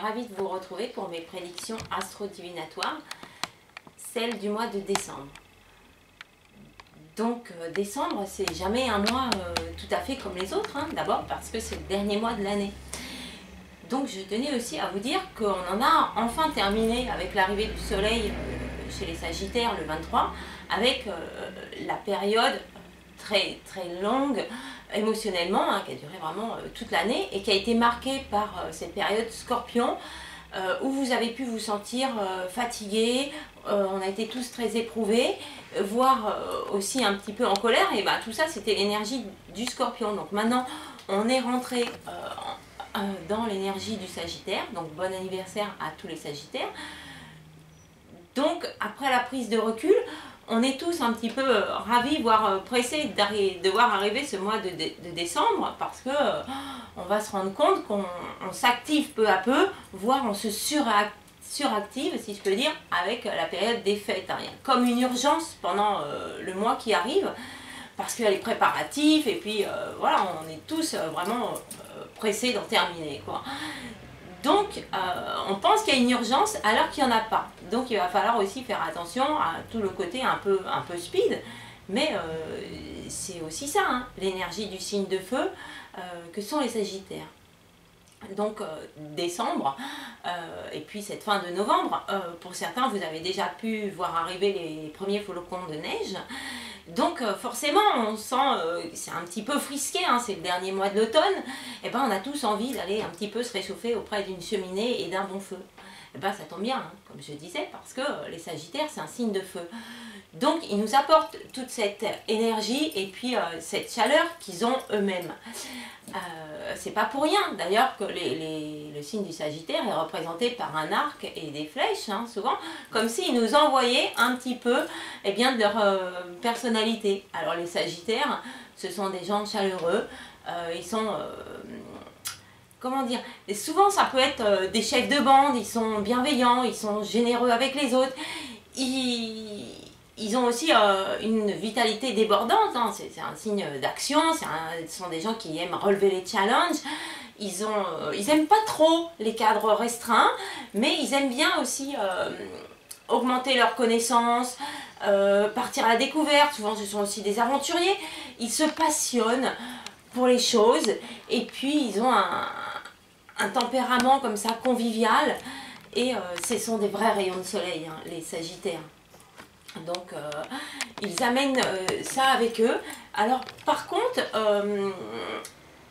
ravie de vous retrouver pour mes prédictions astro-divinatoires, celles du mois de décembre. Donc décembre, c'est jamais un mois tout à fait comme les autres, hein. D'abord parce que c'est le dernier mois de l'année. Donc je tenais aussi à vous dire qu'on en a enfin terminé avec l'arrivée du soleil chez les Sagittaires le 23, avec la période très longue émotionnellement, hein, qui a duré vraiment toute l'année et qui a été marquée par cette période Scorpion, où vous avez pu vous sentir fatigué, on a été tous très éprouvés, voire aussi un petit peu en colère, et tout ça c'était l'énergie du Scorpion. Donc maintenant on est rentré dans l'énergie du Sagittaire, donc bon anniversaire à tous les Sagittaires. Donc après la prise de recul, on est tous un petit peu ravis, voire pressés de voir arriver ce mois de décembre, parce que on va se rendre compte qu'on s'active peu à peu, voire on se suractive, si je peux dire, avec la période des fêtes. Il y a comme une urgence pendant le mois qui arrive, parce qu'il y a les préparatifs, et puis voilà, on est tous vraiment pressés d'en terminer, quoi. Donc, on pense qu'il y a une urgence alors qu'il n'y en a pas. Donc, il va falloir aussi faire attention à tout le côté un peu speed. Mais c'est aussi ça, hein, l'énergie du signe de feu que sont les Sagittaires. Donc, décembre, et puis cette fin de novembre, pour certains, vous avez déjà pu voir arriver les premiers flocons de neige. Donc forcément, on sent, c'est un petit peu frisqué, hein, c'est le dernier mois de l'automne, et on a tous envie d'aller un petit peu se réchauffer auprès d'une cheminée et d'un bon feu. Et ça tombe bien, hein, comme je disais, parce que les Sagittaires, c'est un signe de feu. Donc ils nous apportent toute cette énergie et puis cette chaleur qu'ils ont eux-mêmes. C'est pas pour rien d'ailleurs que le signe du Sagittaire est représenté par un arc et des flèches, hein, souvent, comme s'ils nous envoyaient un petit peu de leur personnalité. Alors les Sagittaires, ce sont des gens chaleureux, ils sont... comment dire, et souvent ça peut être des chefs de bande, ils sont bienveillants, ils sont généreux avec les autres, ils ont aussi une vitalité débordante, hein. C'est un signe d'action, ce sont des gens qui aiment relever les challenges, ils aiment pas trop les cadres restreints, mais ils aiment bien aussi augmenter leurs connaissances, partir à la découverte. Souvent ce sont aussi des aventuriers, ils se passionnent pour les choses, et puis ils ont un tempérament comme ça convivial, et ce sont des vrais rayons de soleil, hein, les Sagittaires. Donc ils amènent ça avec eux. Alors par contre,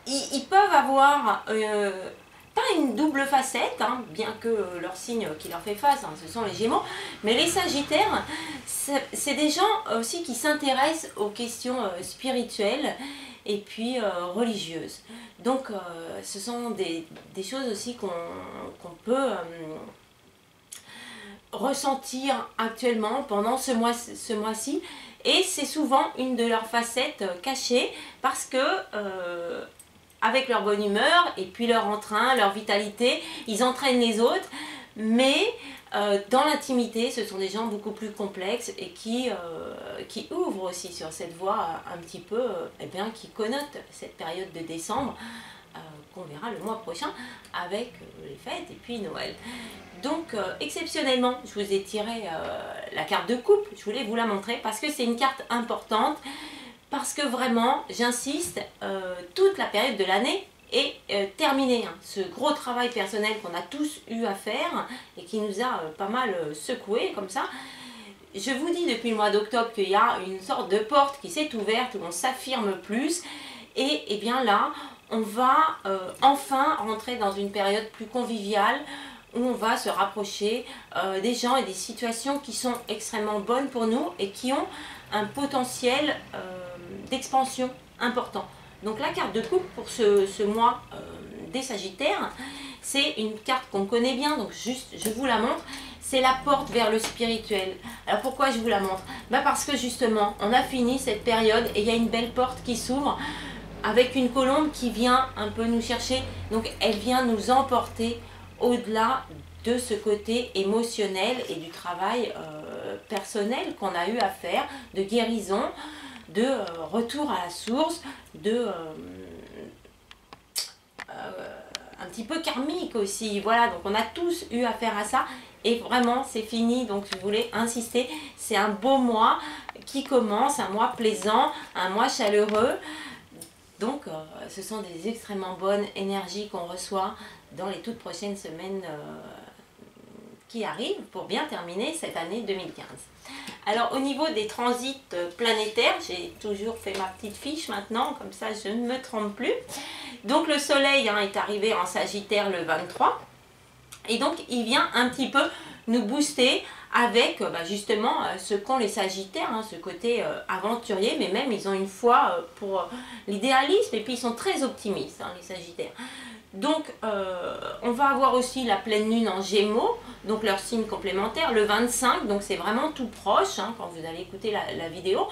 ils peuvent avoir pas une double facette, hein, bien que leur signe qui leur fait face, hein, ce sont les Gémeaux, mais les Sagittaires, c'est des gens aussi qui s'intéressent aux questions spirituelles et puis religieuses. Donc ce sont des choses aussi qu'on peut ressentir actuellement pendant ce mois-ci, et c'est souvent une de leurs facettes cachées, parce que avec leur bonne humeur et puis leur entrain, leur vitalité, ils entraînent les autres, mais dans l'intimité, ce sont des gens beaucoup plus complexes et qui ouvrent aussi sur cette voie un petit peu, qui connotent cette période de décembre, qu'on verra le mois prochain avec les fêtes et puis Noël. Donc exceptionnellement, je vous ai tiré la carte de coupe, je voulais vous la montrer parce que c'est une carte importante, parce que vraiment, j'insiste, toute la période de l'année est terminée, hein. Ce gros travail personnel qu'on a tous eu à faire et qui nous a pas mal secoué comme ça, je vous dis depuis le mois d'octobre qu'il y a une sorte de porte qui s'est ouverte, où on s'affirme plus, et bien là, on va enfin rentrer dans une période plus conviviale, où on va se rapprocher des gens et des situations qui sont extrêmement bonnes pour nous et qui ont un potentiel d'expansion important. Donc la carte de coupe pour ce mois des Sagittaires, c'est une carte qu'on connaît bien, donc juste je vous la montre. C'est la porte vers le spirituel. Alors pourquoi je vous la montre? Parce que justement, on a fini cette période et il y a une belle porte qui s'ouvre, avec une colombe qui vient un peu nous chercher. Donc elle vient nous emporter au-delà de ce côté émotionnel et du travail personnel qu'on a eu à faire, de guérison, de retour à la source, de un petit peu karmique aussi. Voilà, donc on a tous eu affaire à ça. Et vraiment, c'est fini. Donc, je voulais insister. C'est un beau mois qui commence, un mois plaisant, un mois chaleureux. Donc, ce sont des extrêmement bonnes énergies qu'on reçoit dans les toutes prochaines semaines qui arrivent pour bien terminer cette année 2015. Alors, au niveau des transits planétaires, j'ai toujours fait ma petite fiche maintenant, comme ça je ne me trompe plus. Donc, le Soleil est arrivé en Sagittaire le 23. Et donc, il vient un petit peu nous booster avec justement ce qu'ont les Sagittaires, ce côté aventurier, mais même ils ont une foi pour l'idéalisme et puis ils sont très optimistes, les Sagittaires. Donc, on va avoir aussi la pleine lune en Gémeaux, donc leur signe complémentaire, le 25, donc c'est vraiment tout proche, quand vous allez écouter la vidéo.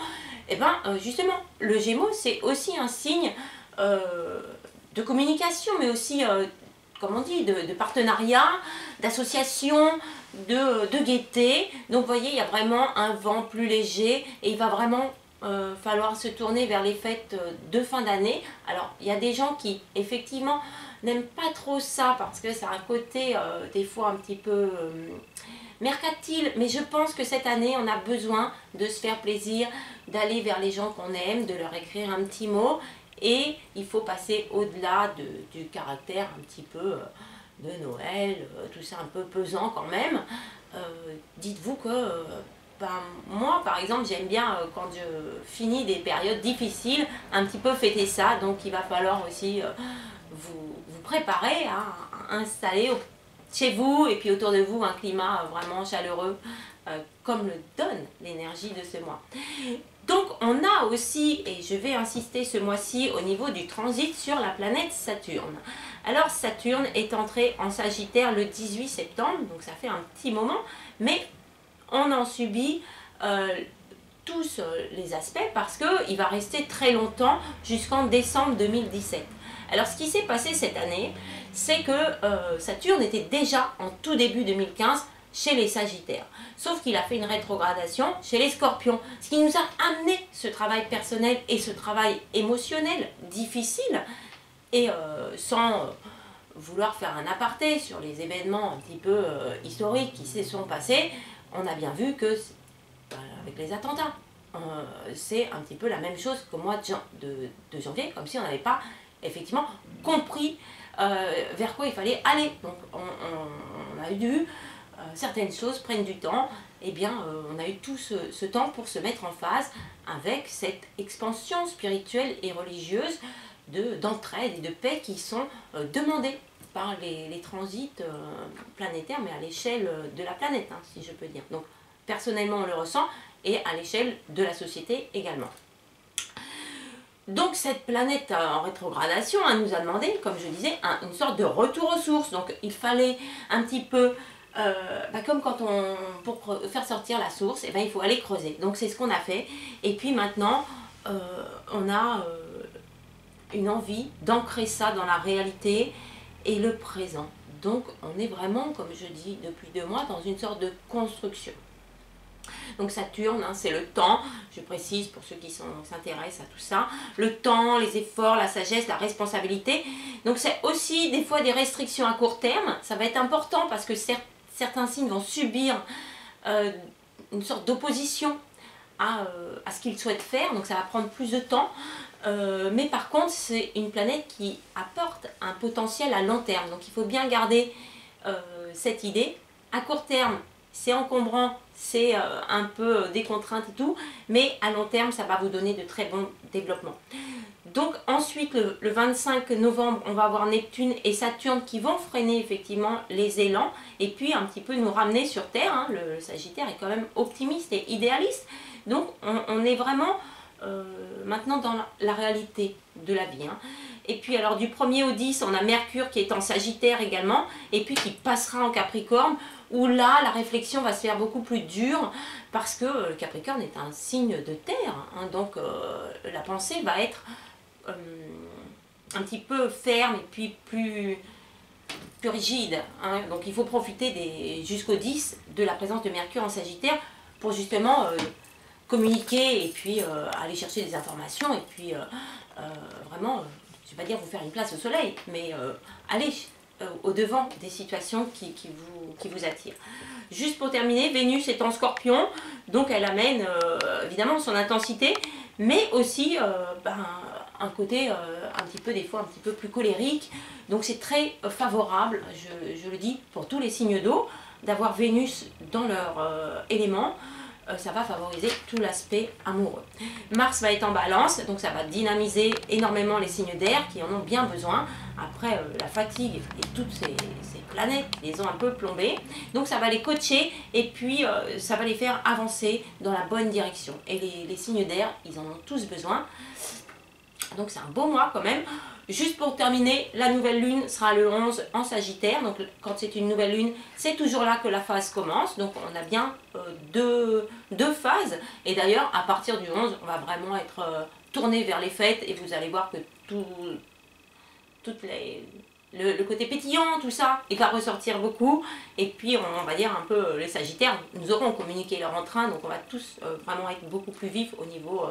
Et bien, justement, le Gémeaux, c'est aussi un signe de communication, mais aussi comme on dit, de partenariat, d'association, de gaieté. Donc vous voyez, il y a vraiment un vent plus léger et il va vraiment falloir se tourner vers les fêtes de fin d'année. Alors il y a des gens qui effectivement n'aiment pas trop ça parce que ça a un côté des fois un petit peu mercantile, mais je pense que cette année on a besoin de se faire plaisir, d'aller vers les gens qu'on aime, de leur écrire un petit mot. Et il faut passer au-delà du caractère un petit peu de Noël, tout ça un peu pesant quand même. Dites-vous que moi, par exemple, j'aime bien quand je finis des périodes difficiles, un petit peu fêter ça. Donc il va falloir aussi vous préparer à installer chez vous et puis autour de vous un climat vraiment chaleureux, comme le donne l'énergie de ce mois. Donc on a aussi, et je vais insister ce mois-ci au niveau du transit sur la planète Saturne. Alors Saturne est entré en Sagittaire le 18 septembre, donc ça fait un petit moment, mais on en subit tous les aspects parce qu'il va rester très longtemps jusqu'en décembre 2017. Alors ce qui s'est passé cette année, c'est que Saturne était déjà en tout début 2015 chez les Sagittaires. Sauf qu'il a fait une rétrogradation chez les Scorpions. Ce qui nous a amené ce travail personnel et ce travail émotionnel difficile. Et sans vouloir faire un aparté sur les événements un petit peu historiques qui se sont passés, on a bien vu que, avec les attentats, c'est un petit peu la même chose qu'au mois de janvier, comme si on n'avait pas effectivement compris vers quoi il fallait aller. Donc on a dû... certaines choses prennent du temps, et bien on a eu tout ce temps pour se mettre en phase avec cette expansion spirituelle et religieuse d'entraide et de paix qui sont demandées par les transits planétaires, mais à l'échelle de la planète, si je peux dire. Donc personnellement on le ressent, et à l'échelle de la société également. Donc cette planète en rétrogradation nous a demandé, comme je disais, une sorte de retour aux sources. Donc il fallait un petit peu... comme quand pour faire sortir la source, il faut aller creuser. Donc c'est ce qu'on a fait. Et puis maintenant, on a une envie d'ancrer ça dans la réalité et le présent. Donc on est vraiment, comme je dis depuis 2 mois, dans une sorte de construction. Donc Saturne, c'est le temps, je précise pour ceux qui s'intéressent à tout ça, le temps, les efforts, la sagesse, la responsabilité. Donc c'est aussi des fois des restrictions à court terme. Ça va être important parce que certains signes vont subir une sorte d'opposition à ce qu'ils souhaitent faire, donc ça va prendre plus de temps. Mais par contre, c'est une planète qui apporte un potentiel à long terme. Donc il faut bien garder cette idée. À court terme, c'est encombrant, c'est un peu des contraintes et tout, mais à long terme, ça va vous donner de très bons développements. Donc ensuite, le 25 novembre, on va avoir Neptune et Saturne qui vont freiner effectivement les élans et puis un petit peu nous ramener sur Terre. Le Sagittaire est quand même optimiste et idéaliste. Donc on est vraiment maintenant dans la réalité de la vie. Et puis alors du 1er au 10, on a Mercure qui est en Sagittaire également et puis qui passera en Capricorne, où là la réflexion va se faire beaucoup plus dure parce que le Capricorne est un signe de terre. Donc la pensée va être un petit peu ferme et puis plus rigide. Donc il faut profiter jusqu'au 10 de la présence de Mercure en Sagittaire pour justement communiquer et puis aller chercher des informations et puis vraiment, je ne vais pas dire vous faire une place au soleil, mais aller au devant des situations qui vous attirent. Juste pour terminer, Vénus est en Scorpion, donc elle amène évidemment son intensité, mais aussi un côté un petit peu, des fois un petit peu plus colérique. Donc c'est très favorable, je le dis, pour tous les signes d'eau, d'avoir Vénus dans leur élément. Ça va favoriser tout l'aspect amoureux. Mars va être en balance, donc ça va dynamiser énormément les signes d'air qui en ont bien besoin. Après, la fatigue et toutes ces planètes les ont un peu plombés. Donc ça va les coacher et puis ça va les faire avancer dans la bonne direction. Et les signes d'air, ils en ont tous besoin. Donc c'est un beau mois quand même. Juste pour terminer, la nouvelle lune sera le 11 en Sagittaire. Donc quand c'est une nouvelle lune, c'est toujours là que la phase commence. Donc on a bien deux phases. Et d'ailleurs, à partir du 11, on va vraiment être tourné vers les fêtes. Et vous allez voir que le côté pétillant, tout ça, il va ressortir beaucoup. Et puis on va dire un peu les Sagittaires, nous aurons communiqué leur entrain. Donc on va tous vraiment être beaucoup plus vifs au niveau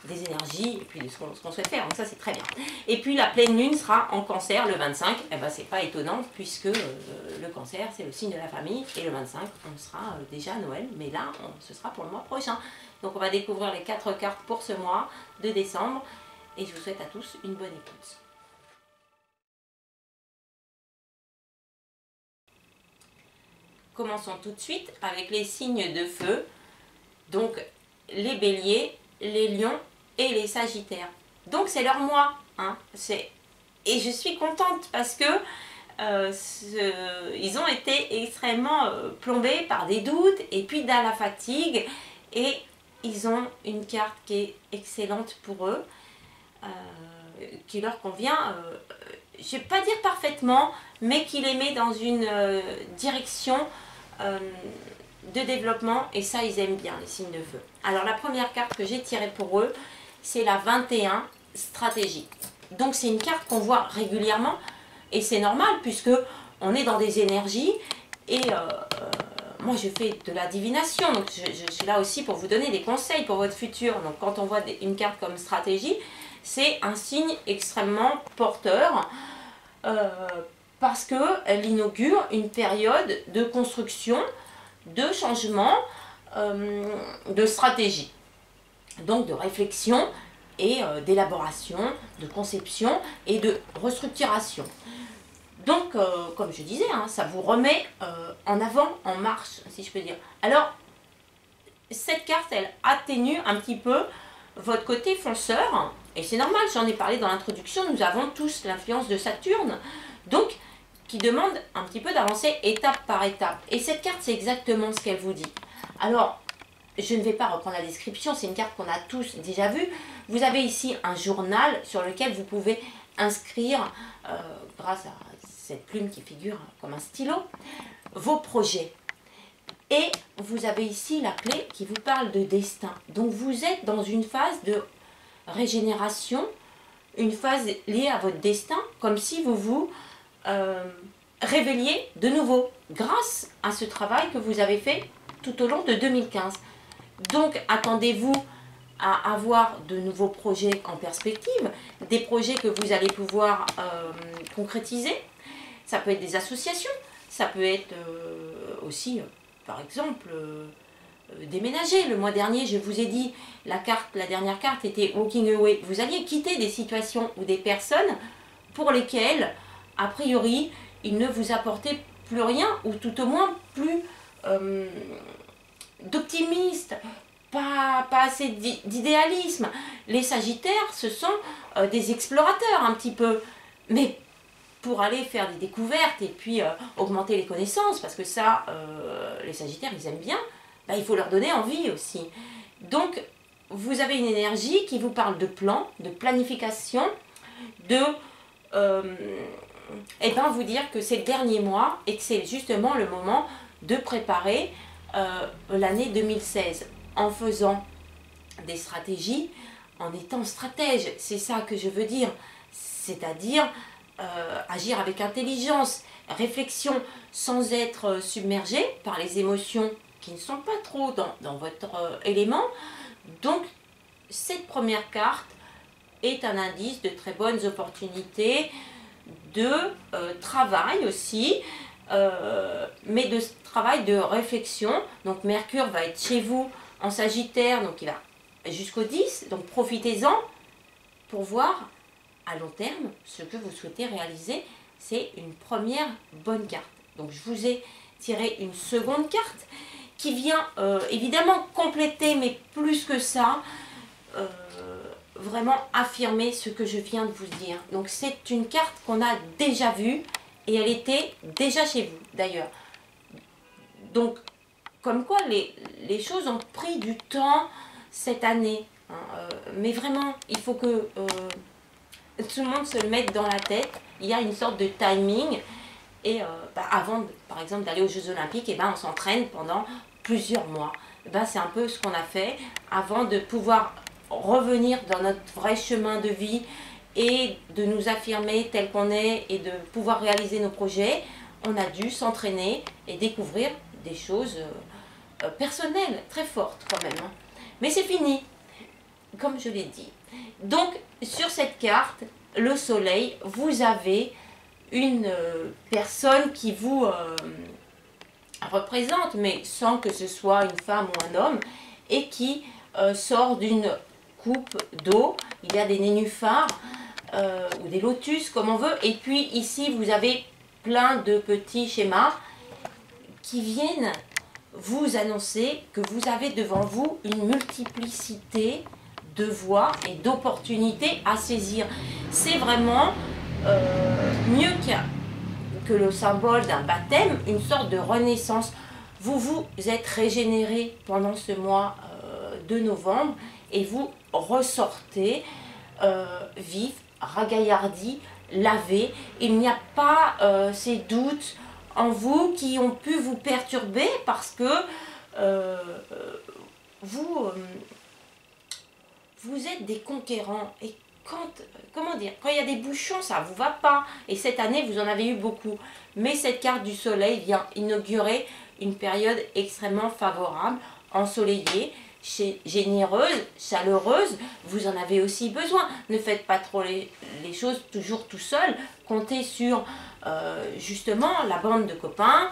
des énergies et puis de ce qu'on souhaite faire, donc ça c'est très bien. Et puis la pleine lune sera en Cancer le 25, et ben c'est pas étonnant puisque le Cancer c'est le signe de la famille et le 25 on sera déjà à Noël, mais là ce sera pour le mois prochain. Donc on va découvrir les 4 cartes pour ce mois de décembre et je vous souhaite à tous une bonne écoute. Commençons tout de suite avec les signes de feu, donc les béliers, les lions et les sagittaires. Donc c'est leur mois, hein. Et je suis contente parce que ils ont été extrêmement plombés par des doutes et puis dans la fatigue, et ils ont une carte qui est excellente pour eux, qui leur convient, je ne vais pas dire parfaitement, mais qui les met dans une direction de développement, et ça ils aiment bien les signes de feu. Alors la première carte que j'ai tirée pour eux, c'est la 21 stratégie. Donc c'est une carte qu'on voit régulièrement et c'est normal puisque on est dans des énergies et moi je fais de la divination, donc je suis là aussi pour vous donner des conseils pour votre futur. Donc quand on voit une carte comme stratégie, c'est un signe extrêmement porteur parce qu'elle inaugure une période de construction, de changement, de stratégie, donc de réflexion et d'élaboration, de conception et de restructuration. Donc, comme je disais, hein, ça vous remet en avant, en marche, si je peux dire. Alors, cette carte, elle atténue un petit peu votre côté fonceur, et c'est normal, j'en ai parlé dans l'introduction, nous avons tous l'influence de Saturne, donc qui demande un petit peu d'avancer étape par étape. Et cette carte, c'est exactement ce qu'elle vous dit. Alors, je ne vais pas reprendre la description, c'est une carte qu'on a tous déjà vue. Vous avez ici un journal sur lequel vous pouvez inscrire, grâce à cette plume qui figure comme un stylo, vos projets. Et vous avez ici la clé qui vous parle de destin. Donc vous êtes dans une phase de régénération, une phase liée à votre destin, comme si vous vous révéliez de nouveau grâce à ce travail que vous avez fait tout au long de 2015. Donc attendez-vous à avoir de nouveaux projets en perspective, des projets que vous allez pouvoir concrétiser. Ça peut être des associations, ça peut être aussi, par exemple, déménager. Le mois dernier, je vous ai dit, la dernière carte était Walking Away. Vous alliez quitter des situations ou des personnes pour lesquelles, a priori, ils ne vous apportaient plus rien, ou tout au moins plus d'optimisme, pas assez d'idéalisme. Les Sagittaires, ce sont des explorateurs un petit peu, mais pour aller faire des découvertes et puis augmenter les connaissances, parce que ça, les Sagittaires, ils aiment bien, bah, il faut leur donner envie aussi. Donc, vous avez une énergie qui vous parle de plan, de planification, de vous dire que c'est le dernier mois et que c'est justement le moment de préparer l'année 2016 en faisant des stratégies, en étant stratège. C'est ça que je veux dire, c'est-à-dire agir avec intelligence, réflexion, sans être submergé par les émotions qui ne sont pas trop dans votre élément. Donc, cette première carte est un indice de très bonnes opportunités, de travail aussi, mais de travail de réflexion. Donc Mercure va être chez vous en Sagittaire, donc il va jusqu'au 10, donc profitez-en pour voir à long terme ce que vous souhaitez réaliser. C'est une première bonne carte. Donc je vous ai tiré une seconde carte qui vient évidemment compléter, mais plus que ça, vraiment affirmer ce que je viens de vous dire. Donc c'est une carte qu'on a déjà vue et elle était déjà chez vous d'ailleurs. Donc comme quoi les choses ont pris du temps cette année. Hein, mais vraiment, il faut que tout le monde se le mette dans la tête. Il y a une sorte de timing. Et avant, par exemple, d'aller aux Jeux Olympiques, on s'entraîne pendant plusieurs mois. C'est un peu ce qu'on a fait avant de pouvoir revenir dans notre vrai chemin de vie et de nous affirmer tel qu'on est et de pouvoir réaliser nos projets. On a dû s'entraîner et découvrir des choses personnelles, très fortes quand même. Hein. Mais c'est fini, comme je l'ai dit. Donc, sur cette carte, le soleil, vous avez une personne qui vous représente, mais sans que ce soit une femme ou un homme, et qui sort d'une coupe d'eau. Il y a des nénuphars ou des lotus, comme on veut. Et puis ici, vous avez plein de petits schémas qui viennent vous annoncer que vous avez devant vous une multiplicité de voies et d'opportunités à saisir. C'est vraiment mieux que le symbole d'un baptême, une sorte de renaissance. Vous vous êtes régénéré pendant ce mois de novembre et vous ressortez vif, ragaillardi, lavé. Il n'y a pas ces doutes en vous qui ont pu vous perturber parce que vous êtes des conquérants. Et comment dire, quand il y a des bouchons, ça ne vous va pas. Et cette année, vous en avez eu beaucoup. Mais cette carte du soleil vient inaugurer une période extrêmement favorable, ensoleillée, généreuse, chaleureuse. Vous en avez aussi besoin. Ne faites pas trop les choses toujours tout seul. Comptez sur justement la bande de copains,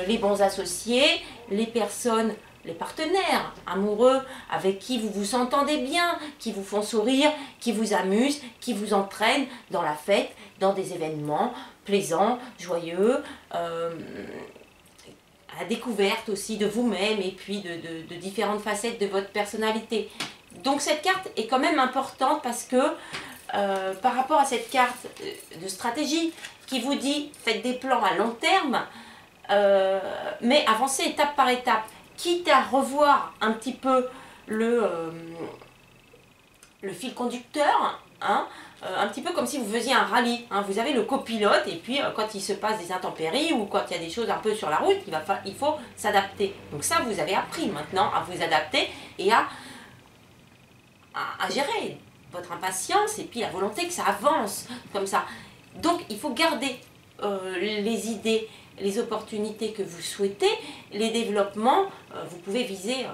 les bons associés, les personnes, les partenaires amoureux avec qui vous vous entendez bien, qui vous font sourire, qui vous amusent, qui vous entraînent dans la fête, dans des événements plaisants, joyeux, à la découverte aussi de vous-même et puis de différentes facettes de votre personnalité. Donc cette carte est quand même importante parce que par rapport à cette carte de stratégie qui vous dit faites des plans à long terme, mais avancez étape par étape, quitte à revoir un petit peu le fil conducteur, hein, un petit peu comme si vous faisiez un rallye. Hein. Vous avez le copilote et puis quand il se passe des intempéries ou quand il y a des choses un peu sur la route, il faut s'adapter. Donc ça, vous avez appris maintenant à vous adapter et à gérer votre impatience et puis la volonté que ça avance comme ça. Donc il faut garder les idées, les opportunités que vous souhaitez, les développements, vous pouvez viser,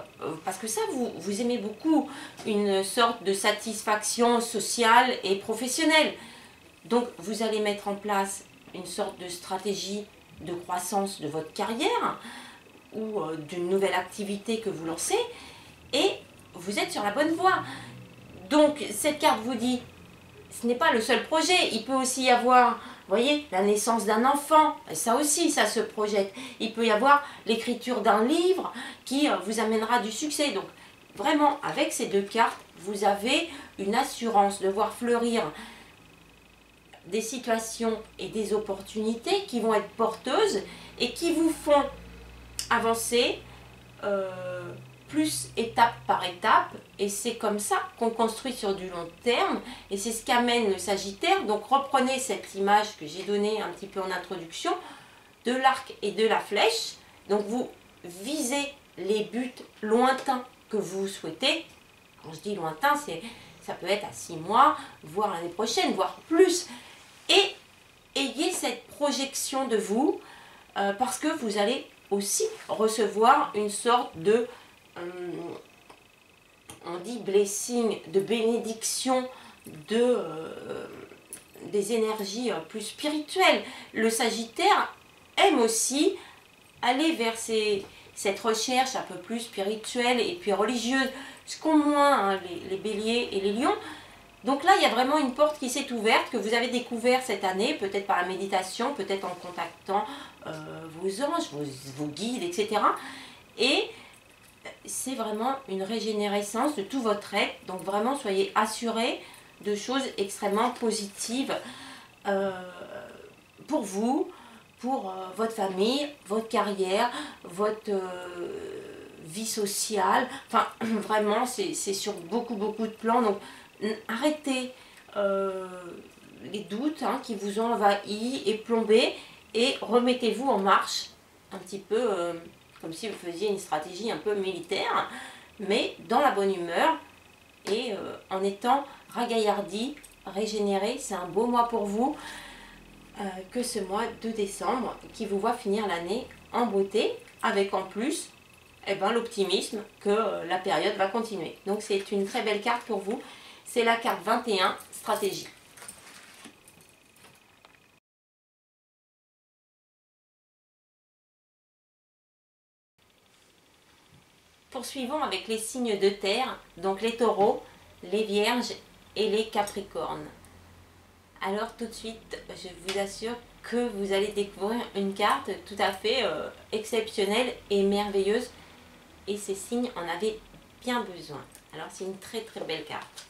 parce que ça, vous aimez beaucoup une sorte de satisfaction sociale et professionnelle. Donc, vous allez mettre en place une sorte de stratégie de croissance de votre carrière ou d'une nouvelle activité que vous lancez et vous êtes sur la bonne voie. Donc, cette carte vous dit, ce n'est pas le seul projet, il peut aussi y avoir... Vous voyez, la naissance d'un enfant, ça aussi, ça se projette. Il peut y avoir l'écriture d'un livre qui vous amènera du succès. Donc, vraiment, avec ces deux cartes, vous avez une assurance de voir fleurir des situations et des opportunités qui vont être porteuses et qui vous font avancer plus étape par étape, et c'est comme ça qu'on construit sur du long terme, et c'est ce qu'amène le Sagittaire. Donc reprenez cette image que j'ai donnée un petit peu en introduction, de l'arc et de la flèche. Donc vous visez les buts lointains que vous souhaitez. Quand je dis lointain, ça peut être à 6 mois, voire l'année prochaine, voire plus. Et ayez cette projection de vous, parce que vous allez aussi recevoir une sorte de on dit blessing, de bénédiction, des énergies plus spirituelles. Le Sagittaire aime aussi aller vers cette recherche un peu plus spirituelle et puis religieuse, ce qu'ont moins hein, les béliers et les lions. Donc là, il y a vraiment une porte qui s'est ouverte, que vous avez découvert cette année, peut-être par la méditation, peut-être en contactant vos anges, vos guides, etc. Et c'est vraiment une régénérescence de tout votre être. Donc vraiment, soyez assurés de choses extrêmement positives pour vous, pour votre famille, votre carrière, votre vie sociale. Enfin, vraiment, c'est sur beaucoup de plans. Donc, arrêtez les doutes hein, qui vous ont envahi et plombé et remettez-vous en marche un petit peu comme si vous faisiez une stratégie un peu militaire, mais dans la bonne humeur et en étant ragaillardi, régénéré. C'est un beau mois pour vous que ce mois de décembre qui vous voit finir l'année en beauté avec en plus l'optimisme que la période va continuer. Donc c'est une très belle carte pour vous. C'est la carte 21, stratégie. Poursuivons avec les signes de terre, donc les taureaux, les vierges et les capricornes. Alors tout de suite, je vous assure que vous allez découvrir une carte tout à fait exceptionnelle et merveilleuse. Et ces signes en avaient bien besoin. Alors c'est une très belle carte.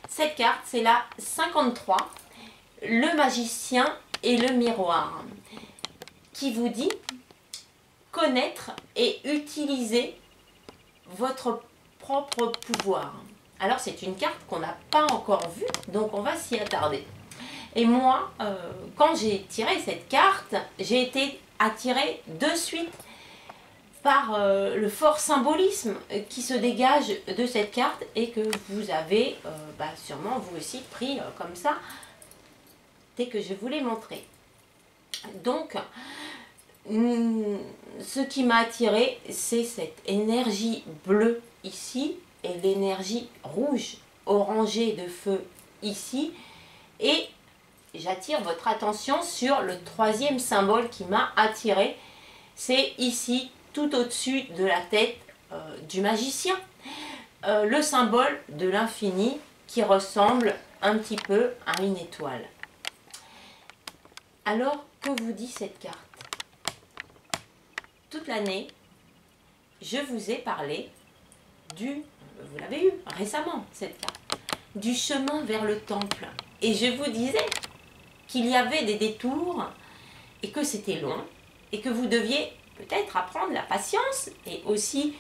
Cette carte, c'est la 53, le magicien et le miroir, qui vous dit connaître et utiliser votre propre pouvoir. Alors c'est une carte qu'on n'a pas encore vue, donc on va s'y attarder. Et moi, quand j'ai tiré cette carte, j'ai été attirée de suite par le fort symbolisme qui se dégage de cette carte et que vous avez sûrement vous aussi pris comme ça dès que je vous l'ai montré. Donc, ce qui m'a attiré, c'est cette énergie bleue ici et l'énergie rouge orangée de feu ici. Et j'attire votre attention sur le troisième symbole qui m'a attiré. C'est ici, tout au-dessus de la tête du magicien, le symbole de l'infini qui ressemble un petit peu à une étoile. Alors, que vous dit cette carte? Toute l'année, je vous ai parlé vous l'avez eu récemment cette carte, du chemin vers le temple. Et je vous disais qu'il y avait des détours et que c'était long et que vous deviez peut-être apprendre la patience et aussi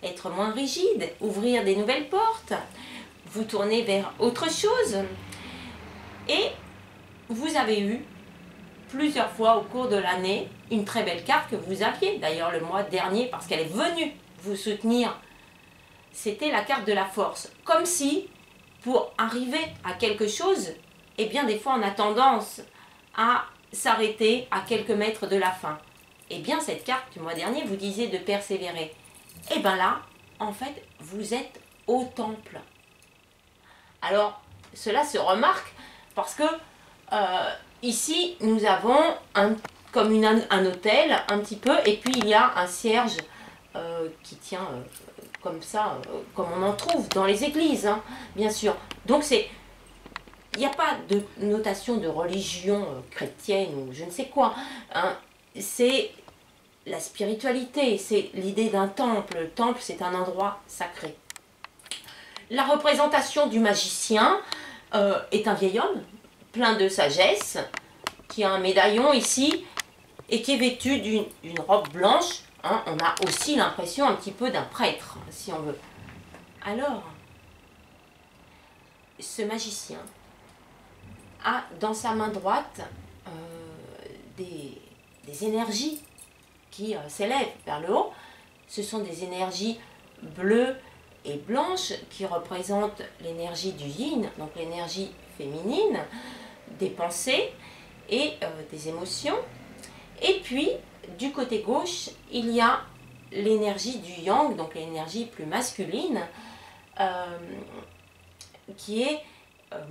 être moins rigide, ouvrir des nouvelles portes, vous tourner vers autre chose. Et vous avez eu plusieurs fois au cours de l'année une très belle carte que vous aviez, d'ailleurs le mois dernier, parce qu'elle est venue vous soutenir. C'était la carte de la force. Comme si, pour arriver à quelque chose, eh bien des fois on a tendance à s'arrêter à quelques mètres de la fin. Eh bien cette carte du mois dernier vous disait de persévérer. Et bien là, en fait, vous êtes au temple. Alors, cela se remarque parce que ici, nous avons comme un autel, un petit peu, et puis il y a un cierge qui tient comme ça, comme on en trouve dans les églises, hein, bien sûr. Donc, il n'y a pas de notation de religion chrétienne ou je ne sais quoi. Hein. C'est la spiritualité, c'est l'idée d'un temple. Le temple, c'est un endroit sacré. La représentation du magicien est un vieil homme, plein de sagesse, qui a un médaillon ici et qui est vêtu d'une robe blanche. Hein, on a aussi l'impression un petit peu d'un prêtre, si on veut. Alors, ce magicien a dans sa main droite des énergies qui s'élèvent vers le haut. Ce sont des énergies bleues et blanches qui représentent l'énergie du yin, donc l'énergie féminine, des pensées et des émotions. Et puis, du côté gauche, il y a l'énergie du yang, donc l'énergie plus masculine, qui est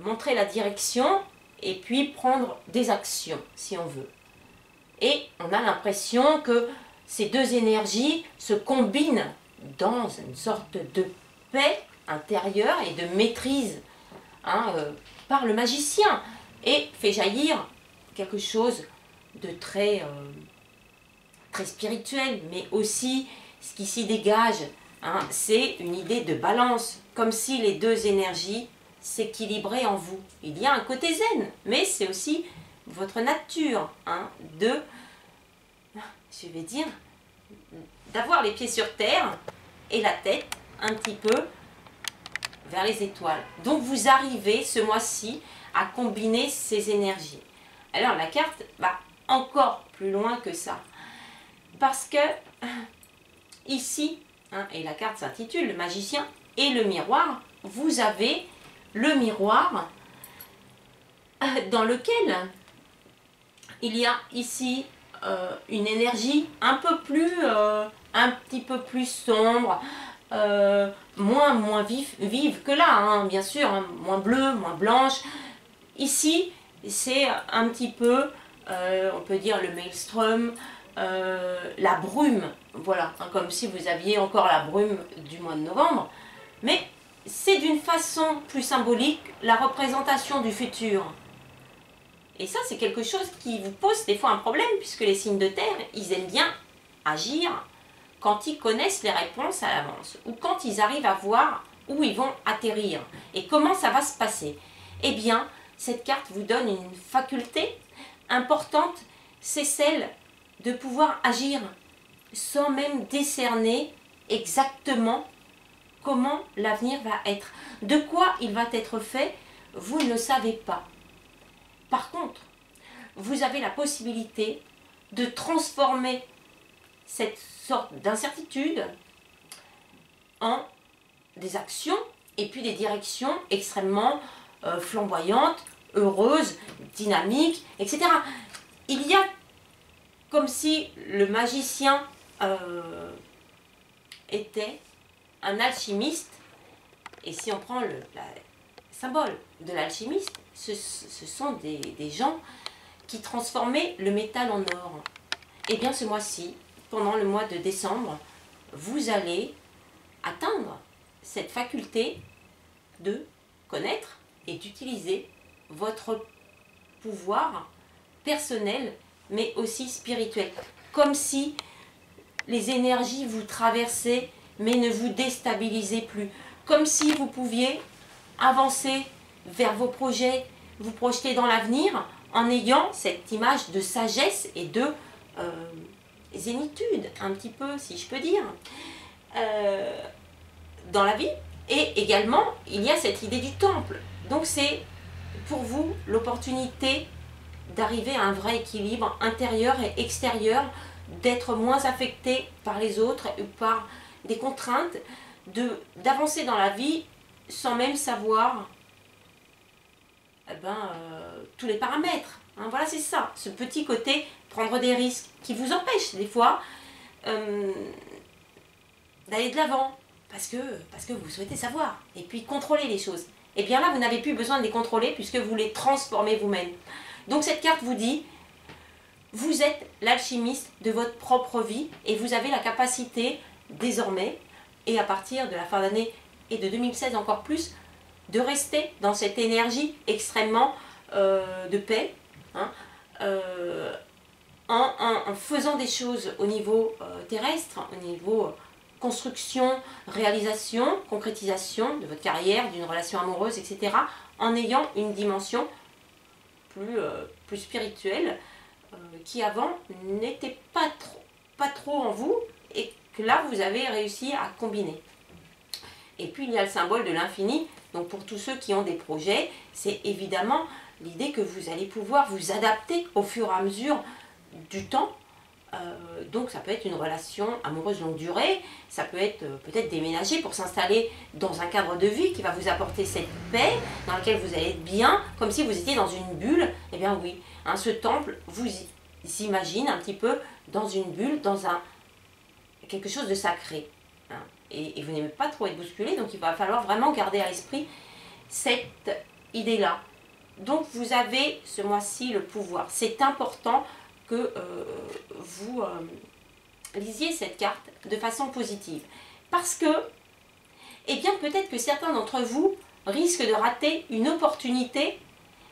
montrer la direction et puis prendre des actions si on veut. Et on a l'impression que ces deux énergies se combinent dans une sorte de paix intérieure et de maîtrise par le magicien, et fait jaillir quelque chose de très, très spirituel, mais aussi ce qui s'y dégage, c'est une idée de balance, comme si les deux énergies s'équilibraient en vous. Il y a un côté zen, mais c'est aussi votre nature de, je vais dire, d'avoir les pieds sur terre et la tête un petit peu vers les étoiles. Donc vous arrivez ce mois-ci à combiner ces énergies. Alors la carte va encore plus loin que ça. Parce que ici, et la carte s'intitule le magicien et le miroir, vous avez le miroir dans lequel il y a ici une énergie un petit peu plus sombre, moins vive que là, bien sûr, moins bleue, moins blanche. Ici, c'est un petit peu, on peut dire le maelstrom, la brume, voilà, comme si vous aviez encore la brume du mois de novembre, mais c'est d'une façon plus symbolique la représentation du futur. Et ça, c'est quelque chose qui vous pose des fois un problème, puisque les signes de terre, ils aiment bien agir quand ils connaissent les réponses à l'avance, ou quand ils arrivent à voir où ils vont atterrir, et comment ça va se passer. Eh bien, cette carte vous donne une faculté importante, c'est celle de pouvoir agir sans même décerner exactement comment l'avenir va être. De quoi il va être fait, vous ne le savez pas. Par contre, vous avez la possibilité de transformer cette sorte d'incertitude en des actions et puis des directions extrêmement flamboyantes, heureuses, dynamiques, etc. Il y a comme si le magicien était un alchimiste, et si on prend le symbole de l'alchimiste, ce sont des gens qui transformaient le métal en or. Et bien ce mois-ci, pendant le mois de décembre, vous allez atteindre cette faculté de connaître et d'utiliser votre pouvoir personnel, mais aussi spirituel. Comme si les énergies vous traversaient, mais ne vous déstabilisaient plus. Comme si vous pouviez avancer vers vos projets, vous projeter dans l'avenir, en ayant cette image de sagesse et de zénitude, un petit peu, si je peux dire, dans la vie. Et également, il y a cette idée du temple. Donc c'est pour vous l'opportunité d'arriver à un vrai équilibre intérieur et extérieur, d'être moins affecté par les autres ou par des contraintes, d'avancer dans la vie sans même savoir tous les paramètres. Voilà, c'est ça, ce petit côté prendre des risques qui vous empêche des fois d'aller de l'avant parce que vous souhaitez savoir et puis contrôler les choses. Et bien là, vous n'avez plus besoin de les contrôler puisque vous les transformez vous-même. Donc cette carte vous dit, vous êtes l'alchimiste de votre propre vie et vous avez la capacité désormais, et à partir de la fin d'année et de 2016 encore plus, de rester dans cette énergie extrêmement de paix, en faisant des choses au niveau terrestre, au niveau construction, réalisation, concrétisation de votre carrière, d'une relation amoureuse, etc., en ayant une dimension plus spirituelle qui avant n'était pas trop en vous et que là vous avez réussi à combiner. Et puis il y a le symbole de l'infini. Donc pour tous ceux qui ont des projets, c'est évidemment l'idée que vous allez pouvoir vous adapter au fur et à mesure du temps. Donc ça peut être une relation amoureuse longue durée, ça peut être peut-être déménager pour s'installer dans un cadre de vie qui va vous apporter cette paix, dans lequel vous allez être bien, comme si vous étiez dans une bulle. Eh bien oui, ce temple vous imagine un petit peu dans une bulle, dans quelque chose de sacré. Et vous n'aimez pas trop être bousculé, donc il va falloir vraiment garder à l'esprit cette idée-là. Donc vous avez ce mois-ci le pouvoir. C'est important que vous lisiez cette carte de façon positive. Parce que, eh bien peut-être que certains d'entre vous risquent de rater une opportunité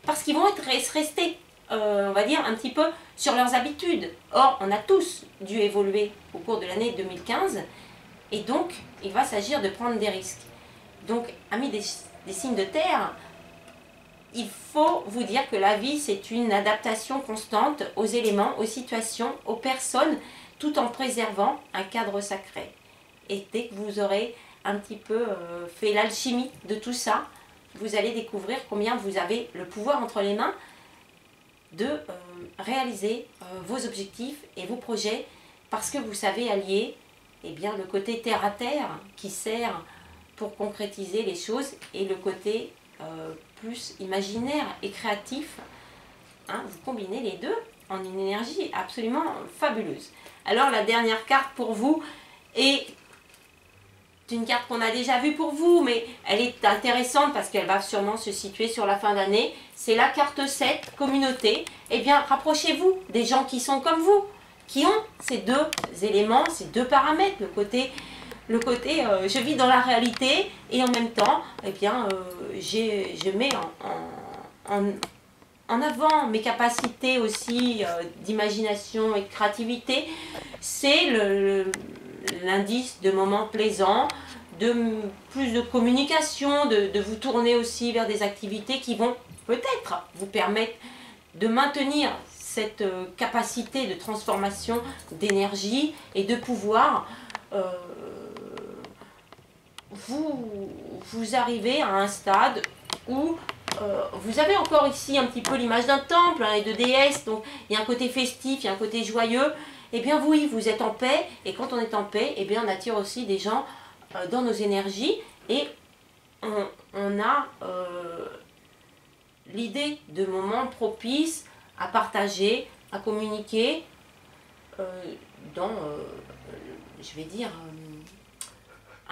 parce qu'ils vont rester, on va dire, un petit peu sur leurs habitudes. Or, on a tous dû évoluer au cours de l'année 2015 et donc, il va s'agir de prendre des risques. Donc, amis des signes de terre, il faut vous dire que la vie, c'est une adaptation constante aux éléments, aux situations, aux personnes, tout en préservant un cadre sacré. Et dès que vous aurez un petit peu fait l'alchimie de tout ça, vous allez découvrir combien vous avez le pouvoir entre les mains de réaliser vos objectifs et vos projets, parce que vous savez allier bien, le côté terre à terre qui sert pour concrétiser les choses et le côté plus imaginaire et créatif. Hein, vous combinez les deux en une énergie absolument fabuleuse. Alors la dernière carte pour vous est une carte qu'on a déjà vue pour vous, mais elle est intéressante parce qu'elle va sûrement se situer sur la fin d'année. C'est la carte 7, communauté. Eh bien, rapprochez-vous des gens qui sont comme vous, qui ont ces deux éléments, ces deux paramètres, le côté je vis dans la réalité et en même temps, eh bien, je mets en avant mes capacités aussi d'imagination et de créativité. C'est l'indice de moments plaisants, de plus de communication, de vous tourner aussi vers des activités qui vont peut-être vous permettre de maintenir cette capacité de transformation d'énergie et de pouvoir vous arrivez à un stade où vous avez encore ici un petit peu l'image d'un temple et de déesse, donc il y a un côté festif, il y a un côté joyeux. Et bien oui, vous êtes en paix, et quand on est en paix, et bien on attire aussi des gens dans nos énergies, et on a l'idée de moments propices à partager, à communiquer dans, je vais dire,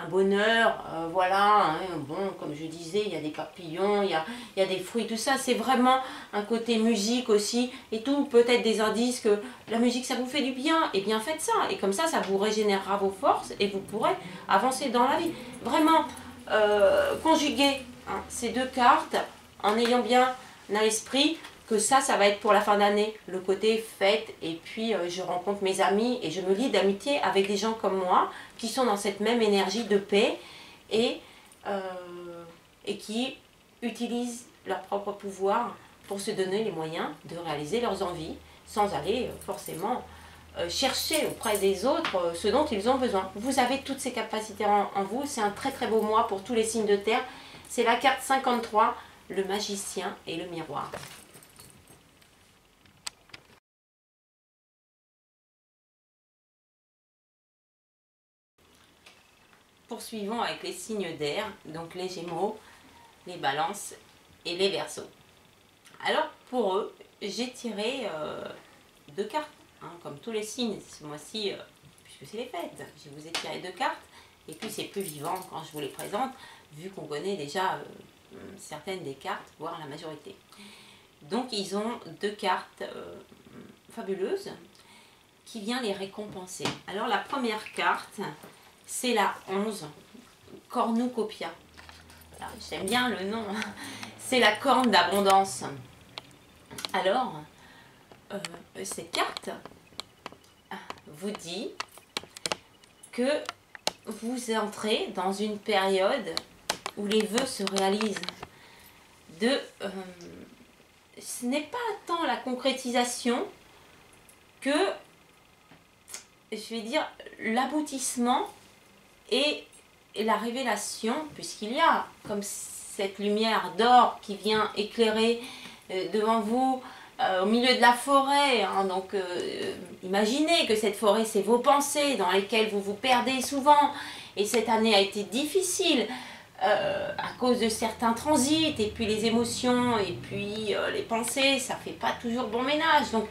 un bonheur, voilà, hein, bon, comme je disais, il y a des papillons, il y a des fruits, tout ça, c'est vraiment un côté musique aussi, et tout, peut-être des indices que la musique ça vous fait du bien, et bien faites ça, et comme ça vous régénérera vos forces, et vous pourrez avancer dans la vie. Vraiment, conjuguer hein, ces deux cartes, en ayant bien à l'esprit que ça va être pour la fin d'année, le côté fête, et puis je rencontre mes amis et je me lie d'amitié avec des gens comme moi qui sont dans cette même énergie de paix et qui utilisent leur propre pouvoir pour se donner les moyens de réaliser leurs envies sans aller forcément chercher auprès des autres ce dont ils ont besoin. Vous avez toutes ces capacités en vous, c'est un très très beau mois pour tous les signes de terre. C'est la carte 53, le magicien et le miroir. Poursuivons avec les signes d'air, donc les Gémeaux, les Balances et les Verseaux. Alors pour eux, j'ai tiré deux cartes, hein, comme tous les signes ce mois-ci, puisque c'est les fêtes. Je vous ai tiré deux cartes, et puis c'est plus vivant quand je vous les présente, vu qu'on connaît déjà certaines des cartes, voire la majorité. Donc ils ont deux cartes fabuleuses qui vient les récompenser. Alors la première carte, c'est la 11, Cornucopia. J'aime bien le nom, c'est la corne d'abondance. Alors, cette carte vous dit que vous entrez dans une période où les vœux se réalisent. Ce n'est pas tant la concrétisation que, je vais dire, l'aboutissement et la révélation, puisqu'il y a comme cette lumière d'or qui vient éclairer devant vous au milieu de la forêt, hein, donc imaginez que cette forêt c'est vos pensées dans lesquelles vous vous perdez souvent, et cette année a été difficile à cause de certains transits, et puis les émotions, et puis les pensées, ça fait pas toujours bon ménage, donc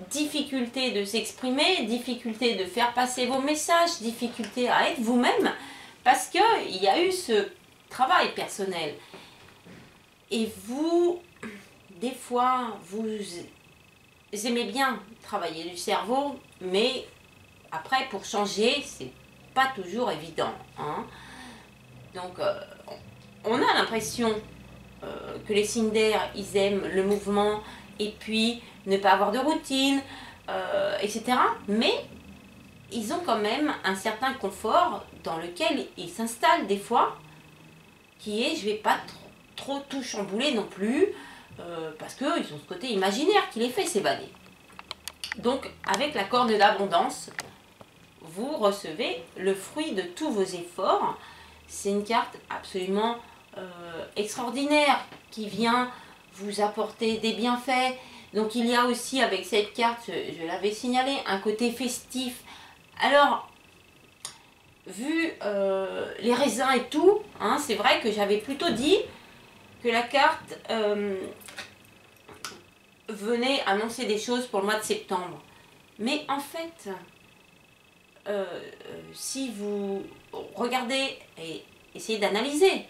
difficulté de s'exprimer, difficulté de faire passer vos messages, difficulté à être vous-même, parce qu'il y a eu ce travail personnel. Et vous des fois, vous aimez bien travailler du cerveau, mais après, pour changer, c'est pas toujours évident, hein. Donc, on a l'impression que les signes d'air, ils aiment le mouvement et puis ne pas avoir de routine, etc. Mais ils ont quand même un certain confort dans lequel ils s'installent des fois, qui est je vais pas trop tout chambouler non plus, parce qu'ils ont ce côté imaginaire qui les fait s'évader. Donc avec la corne d'abondance, vous recevez le fruit de tous vos efforts. C'est une carte absolument extraordinaire qui vient vous apporter des bienfaits. Donc il y a aussi avec cette carte, je l'avais signalé, un côté festif. Alors, vu les raisins et tout, hein, c'est vrai que j'avais plutôt dit que la carte venait annoncer des choses pour le mois de septembre. Mais en fait, si vous regardez et essayez d'analyser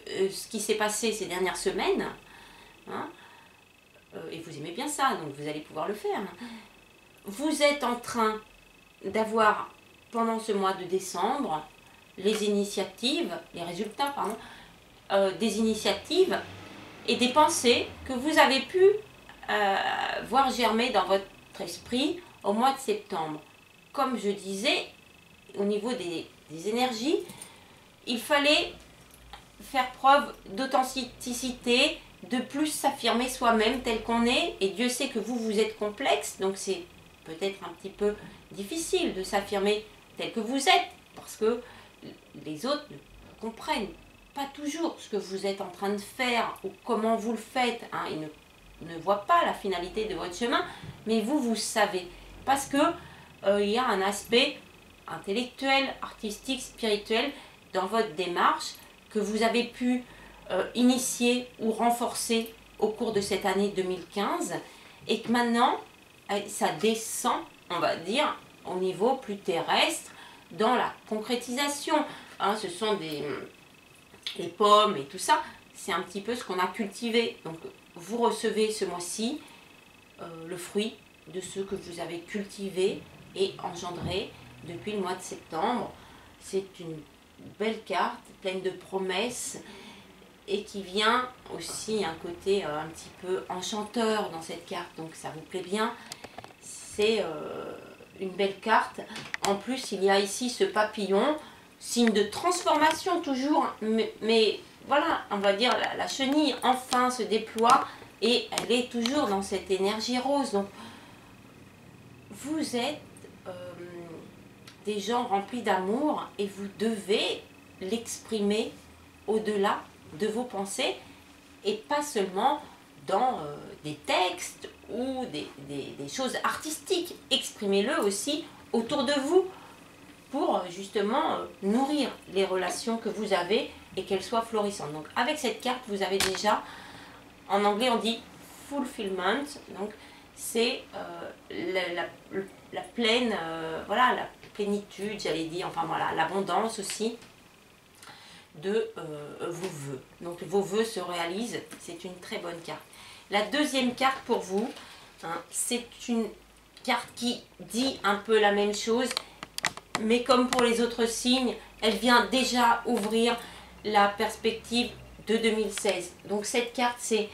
ce qui s'est passé ces dernières semaines, hein, et vous aimez bien ça, donc vous allez pouvoir le faire, vous êtes en train d'avoir, pendant ce mois de décembre, les initiatives, les résultats, pardon, des initiatives et des pensées que vous avez pu voir germer dans votre esprit au mois de septembre. Comme je disais, au niveau des énergies, il fallait faire preuve d'authenticité, de plus s'affirmer soi-même tel qu'on est, et Dieu sait que vous êtes complexe, donc c'est peut-être un petit peu difficile de s'affirmer tel que vous êtes, parce que les autres ne comprennent pas toujours ce que vous êtes en train de faire, ou comment vous le faites, hein. Ils ne voient pas la finalité de votre chemin, mais vous savez, parce que il y a un aspect intellectuel, artistique, spirituel dans votre démarche que vous avez pu initier ou renforcer au cours de cette année 2015, et que maintenant ça descend, on va dire, au niveau plus terrestre, dans la concrétisation, hein. Ce sont les pommes et tout ça, c'est un petit peu ce qu'on a cultivé. Donc vous recevez ce mois-ci le fruit de ce que vous avez cultivé et engendré depuis le mois de septembre. C'est une belle carte, pleine de promesses, et qui vient aussi un côté un petit peu enchanteur dans cette carte, donc ça vous plaît bien. C'est une belle carte. En plus, il y a ici ce papillon, signe de transformation toujours, mais voilà, on va dire la chenille enfin se déploie et elle est toujours dans cette énergie rose. Donc, vous êtes des gens remplis d'amour et vous devez l'exprimer au-delà de vos pensées et pas seulement dans des textes ou des choses artistiques. Exprimez-le aussi autour de vous pour justement nourrir les relations que vous avez et qu'elles soient florissantes. Donc avec cette carte, vous avez déjà, en anglais on dit fulfillment, donc c'est la pleine, voilà, la plénitude, j'allais dire, enfin voilà, l'abondance aussi de vos vœux. Donc vos vœux se réalisent, c'est une très bonne carte. La deuxième carte pour vous, hein, c'est une carte qui dit un peu la même chose, mais comme pour les autres signes, elle vient déjà ouvrir la perspective de 2016. Donc cette carte c'est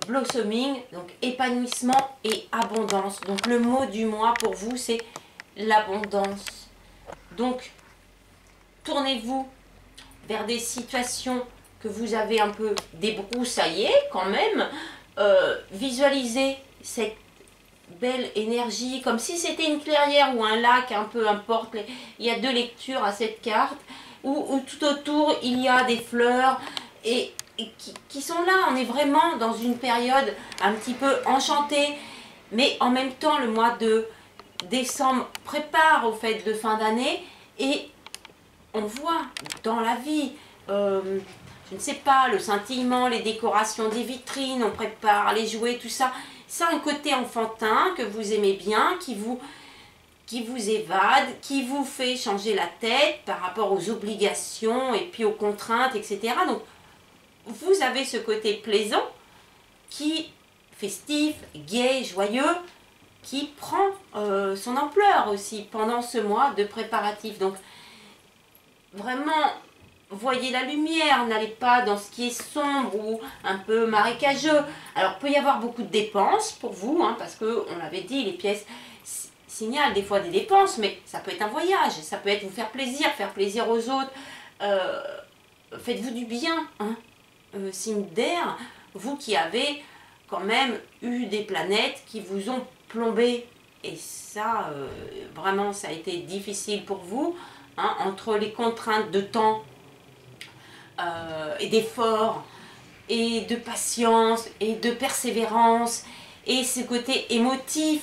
blossoming, donc épanouissement et abondance. Donc le mot du mois pour vous c'est l'abondance. Donc tournez-vous vers des situations que vous avez un peu débroussaillées quand même. Visualisez cette belle énergie, comme si c'était une clairière ou un lac, un peu importe. Il y a deux lectures à cette carte, où tout autour il y a des fleurs et qui sont là. On est vraiment dans une période un petit peu enchantée, mais en même temps le mois de décembre prépare aux fêtes de fin d'année et on voit dans la vie, je ne sais pas, le scintillement, les décorations des vitrines, on prépare les jouets, tout ça. Ça a un côté enfantin que vous aimez bien, qui vous évade, qui vous fait changer la tête par rapport aux obligations et puis aux contraintes, etc. Donc, vous avez ce côté plaisant, qui festif, gai, joyeux, qui prend son ampleur aussi pendant ce mois de préparatifs. Donc vraiment, voyez la lumière, n'allez pas dans ce qui est sombre ou un peu marécageux. Alors il peut y avoir beaucoup de dépenses pour vous, hein, parce que on l'avait dit, les pièces signalent des fois des dépenses, mais ça peut être un voyage, ça peut être vous faire plaisir aux autres. Faites-vous du bien, hein, signe d'air, vous qui avez quand même eu des planètes qui vous ont plombé. Et ça, vraiment, ça a été difficile pour vous, hein, entre les contraintes de temps et d'effort, et de patience, et de persévérance, et ce côté émotif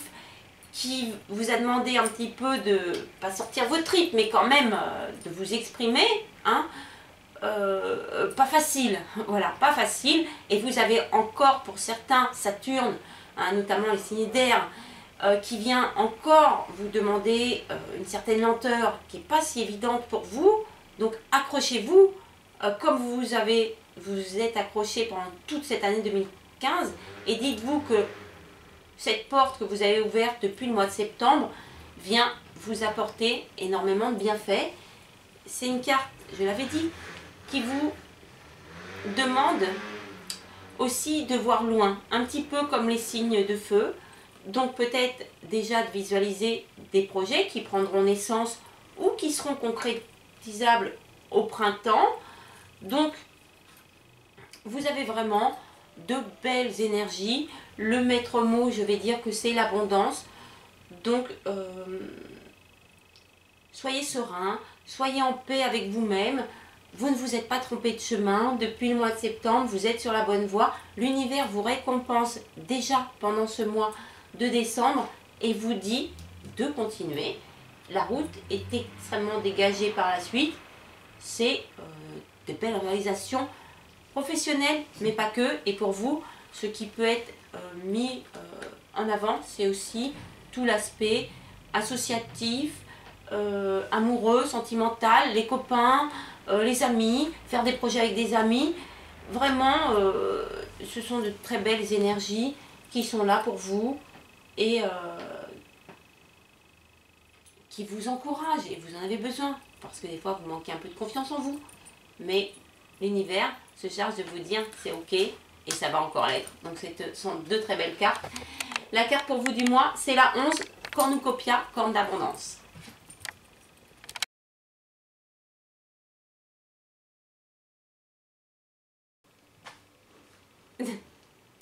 qui vous a demandé un petit peu de, pas sortir vos tripes, mais quand même de vous exprimer, hein, pas facile, voilà, pas facile. Et vous avez encore pour certains Saturne, hein, notamment les signes d'air, qui vient encore vous demander une certaine lenteur qui n'est pas si évidente pour vous. Donc accrochez-vous, comme vous êtes accroché pendant toute cette année 2015, et dites-vous que cette porte que vous avez ouverte depuis le mois de septembre vient vous apporter énormément de bienfaits. C'est une carte, je l'avais dit, qui vous demande aussi de voir loin, un petit peu comme les signes de feu. Donc peut-être déjà de visualiser des projets qui prendront naissance ou qui seront concrétisables au printemps. Donc vous avez vraiment de belles énergies. Le maître mot, je vais dire que c'est l'abondance. Donc soyez serein, soyez en paix avec vous-même. Vous ne vous êtes pas trompé de chemin. Depuis le mois de septembre, vous êtes sur la bonne voie. L'univers vous récompense déjà pendant ce mois de décembre et vous dit de continuer. La route est extrêmement dégagée par la suite. C'est de belles réalisations professionnelles, mais pas que. Et pour vous, ce qui peut être mis en avant, c'est aussi tout l'aspect associatif, amoureux, sentimental, les copains, les amis, faire des projets avec des amis. Vraiment, ce sont de très belles énergies qui sont là pour vous et qui vous encouragent, et vous en avez besoin, parce que des fois vous manquez un peu de confiance en vous. Mais l'univers se charge de vous dire c'est ok, et ça va encore l'être. Donc ce sont deux très belles cartes. La carte pour vous du mois, c'est la 11, Cornucopia, corne d'abondance.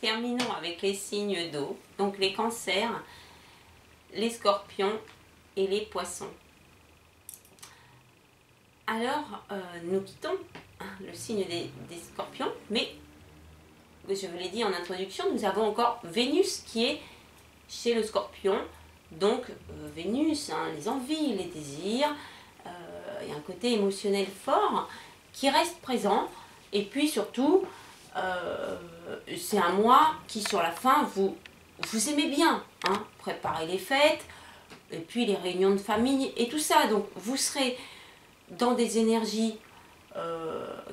Terminons avec les signes d'eau, donc les cancers, les scorpions et les poissons. Alors, nous quittons le signe des scorpions, mais je vous l'ai dit en introduction, nous avons encore Vénus qui est chez le scorpion. Donc Vénus, hein, les envies, les désirs, il y a un côté émotionnel fort qui reste présent. Et puis surtout, c'est un mois qui sur la fin, vous aimez bien, hein, préparer les fêtes, et puis les réunions de famille et tout ça. Donc vous serez dans des énergies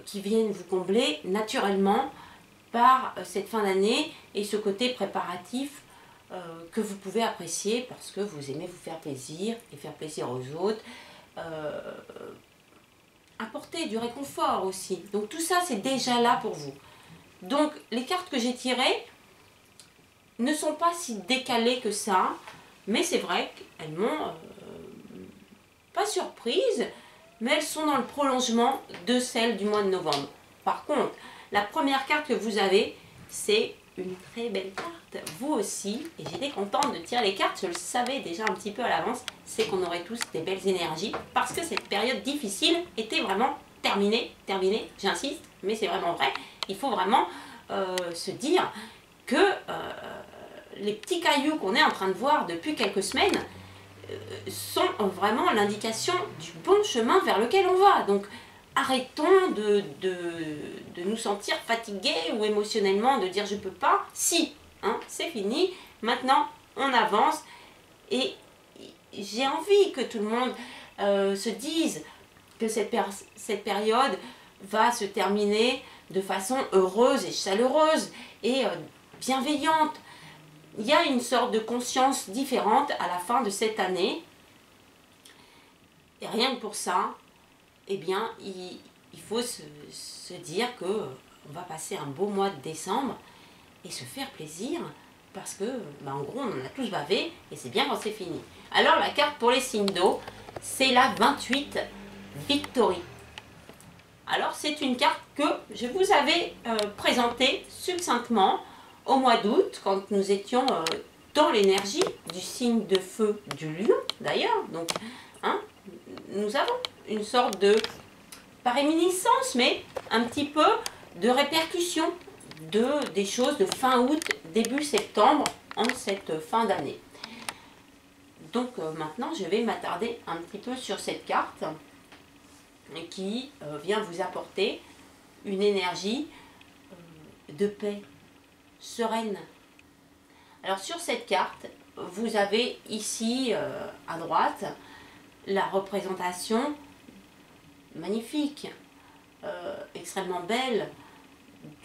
qui viennent vous combler naturellement par cette fin d'année et ce côté préparatif que vous pouvez apprécier parce que vous aimez vous faire plaisir et faire plaisir aux autres, apporter du réconfort aussi. Donc tout ça c'est déjà là pour vous. Donc les cartes que j'ai tirées ne sont pas si décalées que ça, mais c'est vrai qu'elles m'ont pas surprise, mais elles sont dans le prolongement de celles du mois de novembre. Par contre, la première carte que vous avez, c'est une très belle carte. Vous aussi, et j'étais contente de tirer les cartes, je le savais déjà un petit peu à l'avance, c'est qu'on aurait tous des belles énergies, parce que cette période difficile était vraiment terminée, j'insiste, mais c'est vraiment vrai. Il faut vraiment se dire que les petits cailloux qu'on est en train de voir depuis quelques semaines sont vraiment l'indication du bon chemin vers lequel on va. Donc arrêtons de nous sentir fatigués ou émotionnellement de dire je peux pas. Si, hein, c'est fini, maintenant on avance et j'ai envie que tout le monde se dise que cette période va se terminer de façon heureuse et chaleureuse et bienveillante. Il y a une sorte de conscience différente à la fin de cette année. Et rien que pour ça, eh bien, il faut se dire que on va passer un beau mois de décembre et se faire plaisir parce que, en gros, on en a tous bavé et c'est bien quand c'est fini. Alors, la carte pour les signes d'eau, c'est la 28 Victory. Alors, c'est une carte que je vous avais présentée succinctement au mois d'août, quand nous étions dans l'énergie du signe de feu du lion, d'ailleurs. Donc, hein, nous avons une sorte de, pas réminiscence, mais un petit peu de répercussion des choses de fin août, début septembre, en cette fin d'année. Donc maintenant, je vais m'attarder un petit peu sur cette carte qui vient vous apporter une énergie de paix, sereine. Alors sur cette carte, vous avez ici à droite la représentation magnifique, extrêmement belle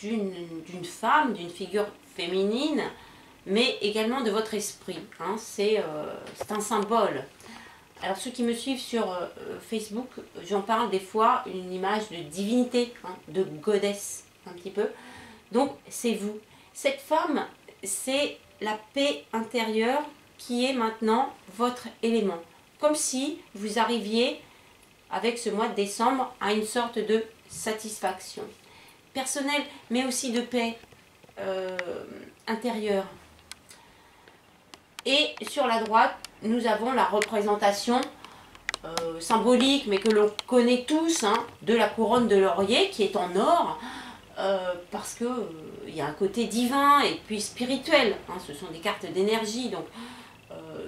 d'une femme, d'une figure féminine, mais également de votre esprit. Hein. C'est un symbole. Alors ceux qui me suivent sur Facebook, j'en parle des fois, une image de divinité, hein, de goddess, un petit peu. Donc c'est vous. Cette femme, c'est la paix intérieure qui est maintenant votre élément. Comme si vous arriviez, avec ce mois de décembre, à une sorte de satisfaction personnelle, mais aussi de paix intérieure. Et sur la droite, nous avons la représentation symbolique, mais que l'on connaît tous, hein, de la couronne de laurier qui est en or, parce que il y a un côté divin et puis spirituel. Hein, ce sont des cartes d'énergie, donc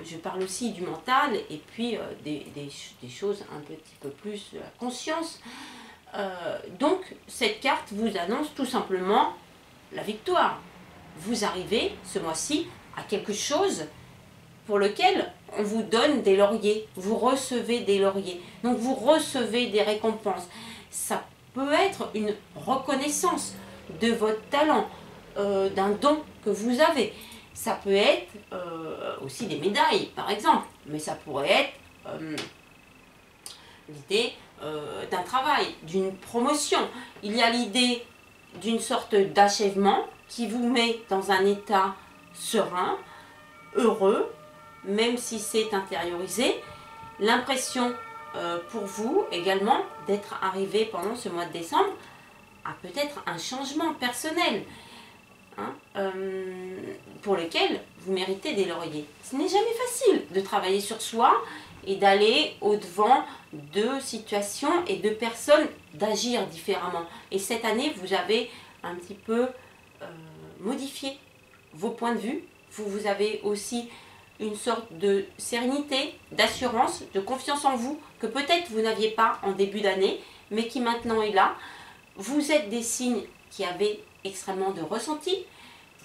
je parle aussi du mental et puis des choses un petit peu plus de la conscience. Donc cette carte vous annonce tout simplement la victoire. Vous arrivez ce mois-ci à quelque chose pour lequel on vous donne des lauriers, vous recevez des lauriers, donc vous recevez des récompenses. Ça peut être une reconnaissance de votre talent, d'un don que vous avez. Ça peut être aussi des médailles, par exemple, mais ça pourrait être l'idée d'un travail, d'une promotion. Il y a l'idée d'une sorte d'achèvement qui vous met dans un état serein, heureux, même si c'est intériorisé. L'impression pour vous également d'être arrivé pendant ce mois de décembre à peut-être un changement personnel, hein, pour lequel vous méritez des lauriers. Ce n'est jamais facile de travailler sur soi et d'aller au-devant de situations et de personnes, d'agir différemment. Et cette année, vous avez un petit peu modifié vos points de vue. Vous avez aussi une sorte de sérénité, d'assurance, de confiance en vous, que peut-être vous n'aviez pas en début d'année, mais qui maintenant est là. Vous êtes des signes qui avaient extrêmement de ressenti.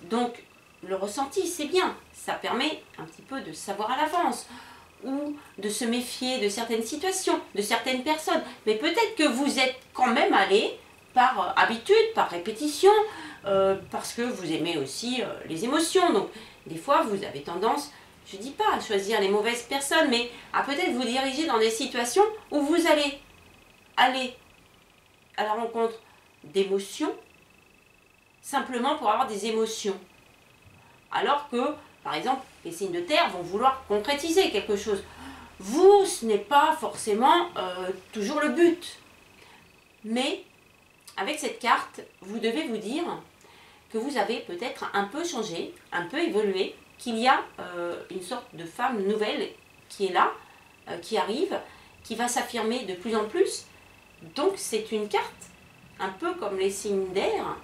Donc, le ressenti, c'est bien. Ça permet un petit peu de savoir à l'avance ou de se méfier de certaines situations, de certaines personnes. Mais peut-être que vous êtes quand même allé par habitude, par répétition, parce que vous aimez aussi les émotions. Donc, des fois, vous avez tendance, je ne dis pas à choisir les mauvaises personnes, mais à peut-être vous diriger dans des situations où vous allez aller à la rencontre d'émotions, simplement pour avoir des émotions. Alors que, par exemple, les signes de terre vont vouloir concrétiser quelque chose. Vous, ce n'est pas forcément toujours le but. Mais, avec cette carte, vous devez vous dire que vous avez peut-être un peu changé, un peu évolué, qu'il y a une sorte de femme nouvelle qui est là, qui arrive, qui va s'affirmer de plus en plus. Donc c'est une carte, un peu comme les signes d'air,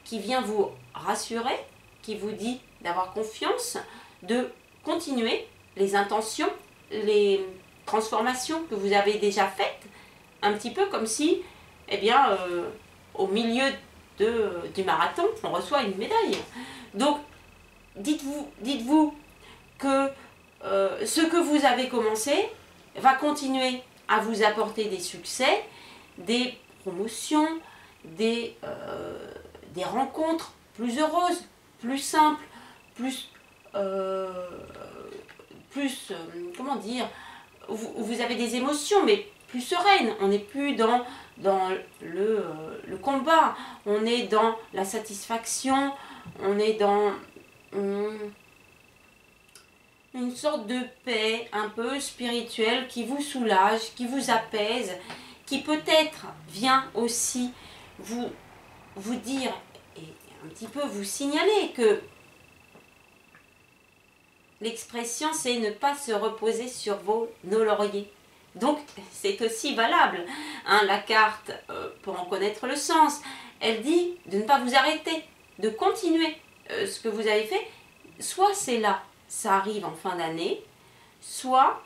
qui vient vous rassurer, qui vous dit d'avoir confiance, de continuer les intentions, les transformations que vous avez déjà faites, un petit peu comme si, eh bien, au milieu du marathon, on reçoit une médaille. Donc, dites-vous que ce que vous avez commencé va continuer à vous apporter des succès, des promotions, des rencontres plus heureuses, plus simple, plus, comment dire, vous avez des émotions, mais plus sereines. On n'est plus dans le combat, on est dans la satisfaction, on est dans une sorte de paix un peu spirituelle qui vous soulage, qui vous apaise, qui peut-être vient aussi vous dire et un petit peu vous signaler que l'expression c'est ne pas se reposer sur nos lauriers. Donc c'est aussi valable. Hein, la carte, pour en connaître le sens, elle dit de ne pas vous arrêter, de continuer ce que vous avez fait. Soit c'est là, ça arrive en fin d'année, soit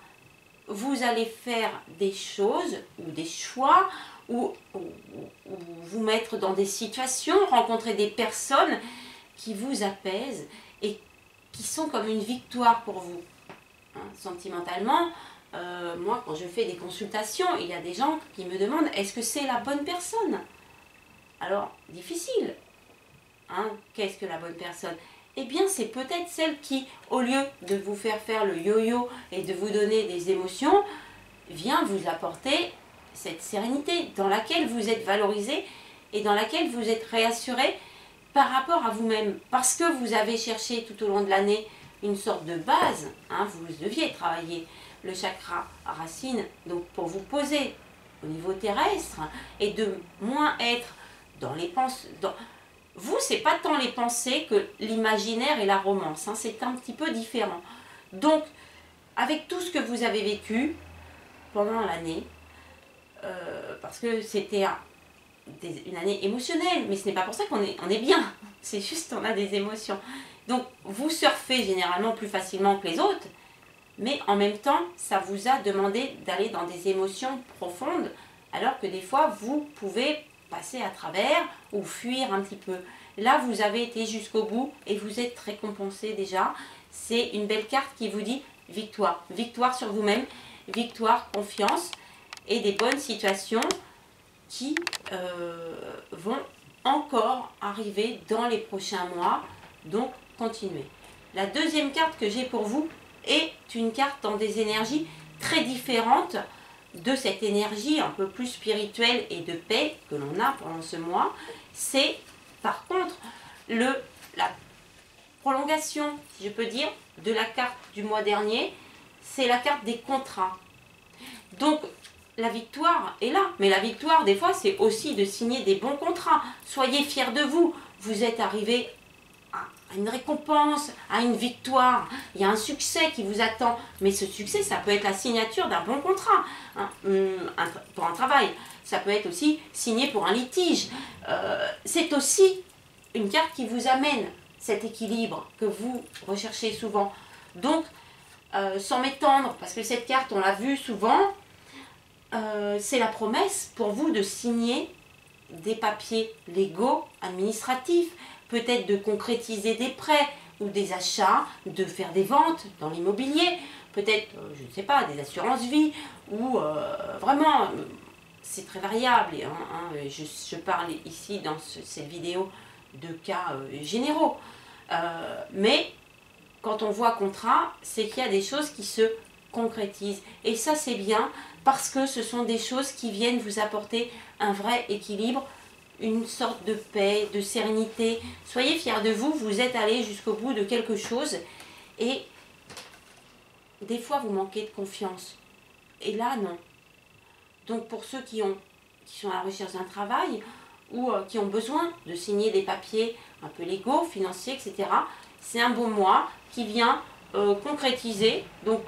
vous allez faire des choses ou des choix ou vous mettre dans des situations, rencontrer des personnes qui vous apaisent et qui sont comme une victoire pour vous. Hein, sentimentalement, moi quand je fais des consultations, il y a des gens qui me demandent est-ce que c'est la bonne personne? Alors, difficile. Hein, qu'est-ce que la bonne personne? Eh bien, c'est peut-être celle qui, au lieu de vous faire le yo-yo et de vous donner des émotions, vient vous apporter cette sérénité dans laquelle vous êtes valorisé et dans laquelle vous êtes réassuré par rapport à vous-même. Parce que vous avez cherché tout au long de l'année une sorte de base, hein, vous deviez travailler le chakra racine, donc pour vous poser au niveau terrestre et de moins être dans les pensées. Vous, c'est pas tant les pensées que l'imaginaire et la romance, hein, c'est un petit peu différent. Donc, avec tout ce que vous avez vécu pendant l'année, parce que c'était une année émotionnelle, mais ce n'est pas pour ça qu'on est bien, c'est juste on a des émotions. Donc, vous surfez généralement plus facilement que les autres, mais en même temps, ça vous a demandé d'aller dans des émotions profondes, alors que des fois, vous pouvez passer à travers ou fuir un petit peu. Là, vous avez été jusqu'au bout et vous êtes récompensé déjà. C'est une belle carte qui vous dit victoire. Victoire sur vous-même, victoire, confiance et des bonnes situations qui vont encore arriver dans les prochains mois. Donc, continuez. La deuxième carte que j'ai pour vous est une carte dans des énergies très différentes de cette énergie un peu plus spirituelle et de paix que l'on a pendant ce mois. C'est par contre la prolongation, si je peux dire, de la carte du mois dernier. C'est la carte des contrats. Donc la victoire est là, mais la victoire des fois c'est aussi de signer des bons contrats. Soyez fiers de vous, vous êtes arrivé à une récompense, à une victoire, il y a un succès qui vous attend, mais ce succès ça peut être la signature d'un bon contrat, hein, pour un travail, ça peut être aussi signé pour un litige, c'est aussi une carte qui vous amène cet équilibre que vous recherchez souvent. Donc sans m'étendre, parce que cette carte on l'a vue souvent, c'est la promesse pour vous de signer des papiers légaux, administratifs, peut-être de concrétiser des prêts ou des achats, de faire des ventes dans l'immobilier, peut-être, je ne sais pas, des assurances vie, ou vraiment, c'est très variable. Je parle ici dans cette vidéo de cas généraux. Mais quand on voit contrat, c'est qu'il y a des choses qui se concrétisent. Et ça, c'est bien parce que ce sont des choses qui viennent vous apporter un vrai équilibre, une sorte de paix, de sérénité. Soyez fiers de vous, vous êtes allé jusqu'au bout de quelque chose et des fois vous manquez de confiance. Et là, non. Donc pour ceux qui sont à la recherche d'un travail ou qui ont besoin de signer des papiers un peu légaux, financiers, etc., c'est un bon mois qui vient concrétiser. Donc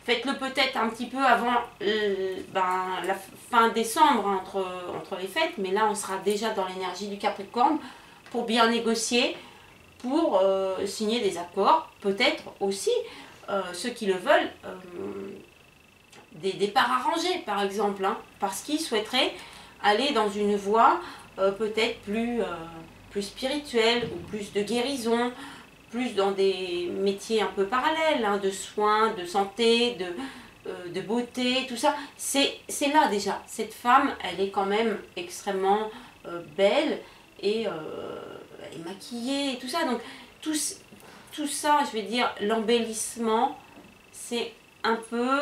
faites-le peut-être un petit peu avant la fin décembre, hein, entre les fêtes, mais là on sera déjà dans l'énergie du Capricorne pour bien négocier, pour signer des accords, peut-être aussi, ceux qui le veulent, des départs arrangés par exemple, hein, parce qu'ils souhaiteraient aller dans une voie peut-être plus spirituelle ou plus de guérison, plus dans des métiers un peu parallèles, hein, de soins, de santé, de beauté, tout ça. C'est là déjà. Cette femme, elle est quand même extrêmement belle et elle est maquillée et tout ça. Donc tout ça, je vais dire, l'embellissement, c'est un peu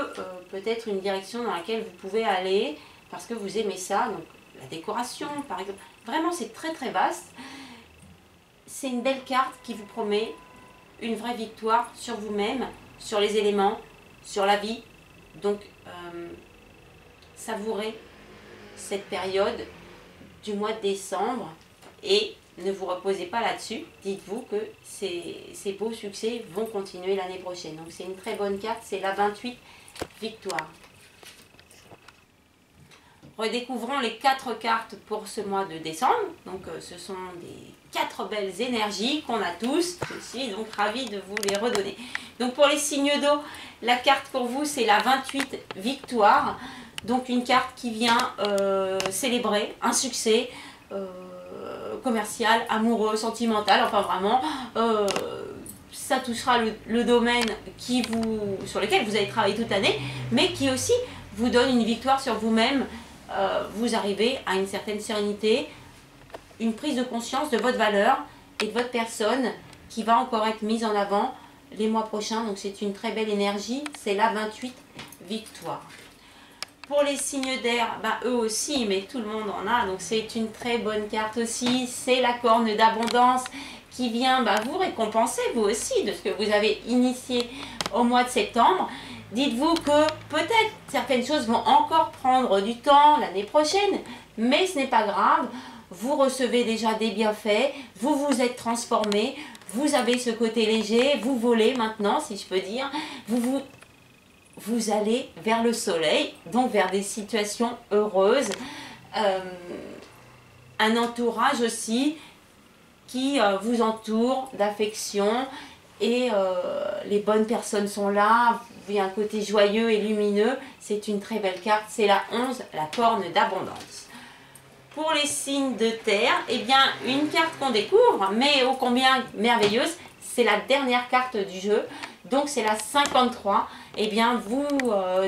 peut-être une direction dans laquelle vous pouvez aller parce que vous aimez ça. Donc la décoration par exemple, vraiment c'est très très vaste. C'est une belle carte qui vous promet une vraie victoire sur vous-même, sur les éléments, sur la vie. Donc savourez cette période du mois de décembre et ne vous reposez pas là-dessus. Dites-vous que ces beaux succès vont continuer l'année prochaine. Donc c'est une très bonne carte, c'est la 28 victoire. Redécouvrons les 4 cartes pour ce mois de décembre. Donc ce sont des 4 belles énergies qu'on a tous. Je suis donc ravie de vous les redonner. Donc pour les signes d'eau, la carte pour vous c'est la 28 victoire. Donc une carte qui vient célébrer un succès commercial, amoureux, sentimental, enfin vraiment ça touchera le domaine sur lequel vous avez travaillé toute l'année, mais qui aussi vous donne une victoire sur vous-même. Vous arrivez à une certaine sérénité, une prise de conscience de votre valeur et de votre personne qui va encore être mise en avant les mois prochains. Donc c'est une très belle énergie, c'est la 28 victoire. Pour les signes d'air, eux aussi, mais tout le monde en a, donc c'est une très bonne carte aussi. C'est la corne d'abondance qui vient vous récompenser, vous aussi, de ce que vous avez initié au mois de septembre. Dites-vous que peut-être certaines choses vont encore prendre du temps l'année prochaine, mais ce n'est pas grave. Vous recevez déjà des bienfaits, vous vous êtes transformé, vous avez ce côté léger, vous volez maintenant, si je peux dire. Vous allez vers le soleil, donc vers des situations heureuses. Un entourage aussi qui vous entoure d'affection et les bonnes personnes sont là. Il y a un côté joyeux et lumineux. C'est une très belle carte. C'est la 11, la corne d'abondance. Pour les signes de terre, eh bien, une carte qu'on découvre, mais ô combien merveilleuse, c'est la dernière carte du jeu. Donc c'est la 53. Eh bien, vous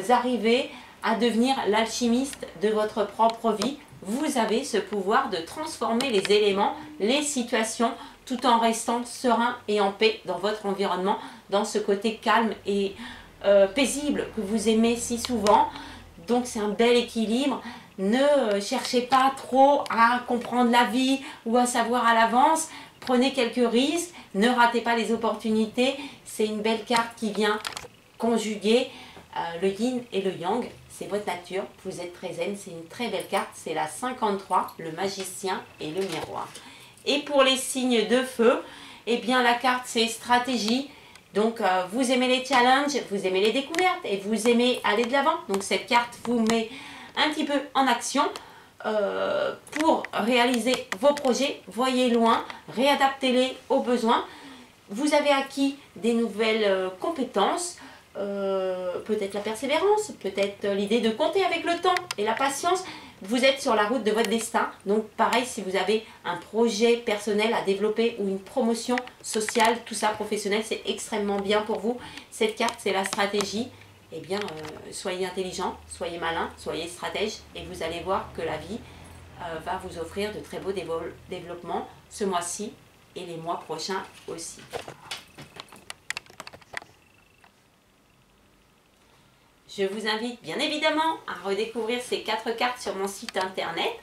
arrivez à devenir l'alchimiste de votre propre vie. Vous avez ce pouvoir de transformer les éléments, les situations, tout en restant serein et en paix dans votre environnement, dans ce côté calme et paisible que vous aimez si souvent. Donc c'est un bel équilibre. Ne cherchez pas trop à comprendre la vie ou à savoir à l'avance. Prenez quelques risques, ne ratez pas les opportunités. C'est une belle carte qui vient conjuguer le yin et le yang. C'est votre nature, vous êtes très zen, c'est une très belle carte. C'est la 53, le magicien et le miroir. Et pour les signes de feu, eh bien la carte c'est stratégie. Donc vous aimez les challenges, vous aimez les découvertes et vous aimez aller de l'avant. Donc cette carte vous met un petit peu en action pour réaliser vos projets. Voyez loin, réadaptez-les aux besoins. Vous avez acquis des nouvelles compétences, peut-être la persévérance, peut-être l'idée de compter avec le temps et la patience. Vous êtes sur la route de votre destin. Donc pareil, si vous avez un projet personnel à développer ou une promotion sociale, tout ça professionnel, c'est extrêmement bien pour vous. Cette carte, c'est la stratégie. Eh bien, soyez intelligent, soyez malin, soyez stratège et vous allez voir que la vie va vous offrir de très beaux développements ce mois-ci et les mois prochains aussi. Je vous invite bien évidemment à redécouvrir ces 4 cartes sur mon site internet,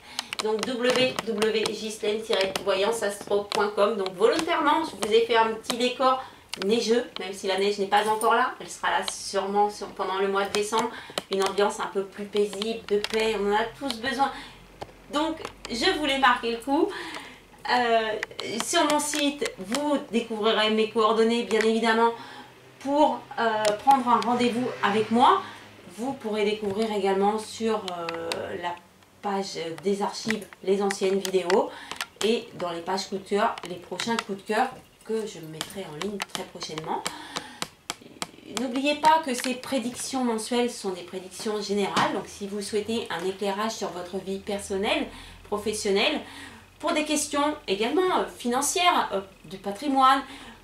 donc www.gislaine-voyanceastro.com. Donc volontairement, je vous ai fait un petit décor neigeux, même si la neige n'est pas encore là. Elle sera là sûrement pendant le mois de décembre. Une ambiance un peu plus paisible, de paix, on en a tous besoin. Donc je voulais marquer le coup. Sur mon site, vous découvrirez mes coordonnées bien évidemment pour prendre un rendez-vous avec moi. Vous pourrez découvrir également sur la page des archives les anciennes vidéos et dans les pages coup de cœur, les prochains coups de cœur que je mettrai en ligne très prochainement. N'oubliez pas que ces prédictions mensuelles sont des prédictions générales. Donc si vous souhaitez un éclairage sur votre vie personnelle, professionnelle, pour des questions également financières, du patrimoine,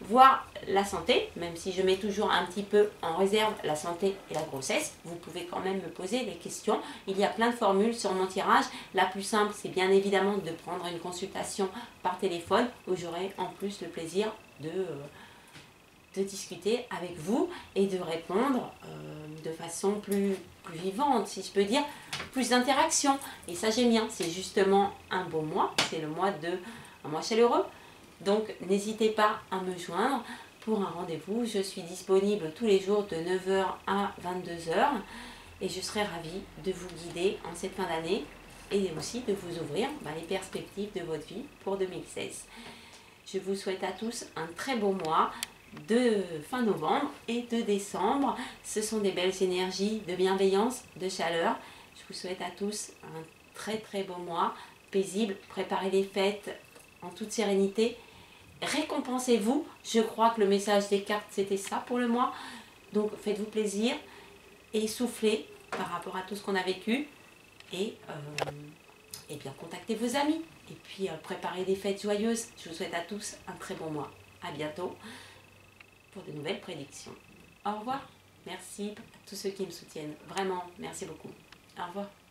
voir la santé, même si je mets toujours un petit peu en réserve la santé et la grossesse, vous pouvez quand même me poser des questions. Il y a plein de formules sur mon tirage. La plus simple, c'est bien évidemment de prendre une consultation par téléphone où j'aurai en plus le plaisir de discuter avec vous et de répondre de façon plus vivante, si je peux dire, plus d'interaction. Et ça j'aime bien, c'est justement un beau mois, c'est un mois chaleureux. Donc n'hésitez pas à me joindre pour un rendez-vous. Je suis disponible tous les jours de 9 h à 22 h et je serai ravie de vous guider en cette fin d'année et aussi de vous ouvrir les perspectives de votre vie pour 2016. Je vous souhaite à tous un très beau mois de fin novembre et de décembre. Ce sont des belles énergies de bienveillance, de chaleur. Je vous souhaite à tous un très très beau mois, paisible. Préparez les fêtes en toute sérénité. Récompensez-vous. Je crois que le message des cartes, c'était ça pour le mois. Donc faites-vous plaisir et soufflez par rapport à tout ce qu'on a vécu. Et bien contactez vos amis. Et puis préparez des fêtes joyeuses. Je vous souhaite à tous un très bon mois. À bientôt pour de nouvelles prédictions. Au revoir. Merci à tous ceux qui me soutiennent. Vraiment, merci beaucoup. Au revoir.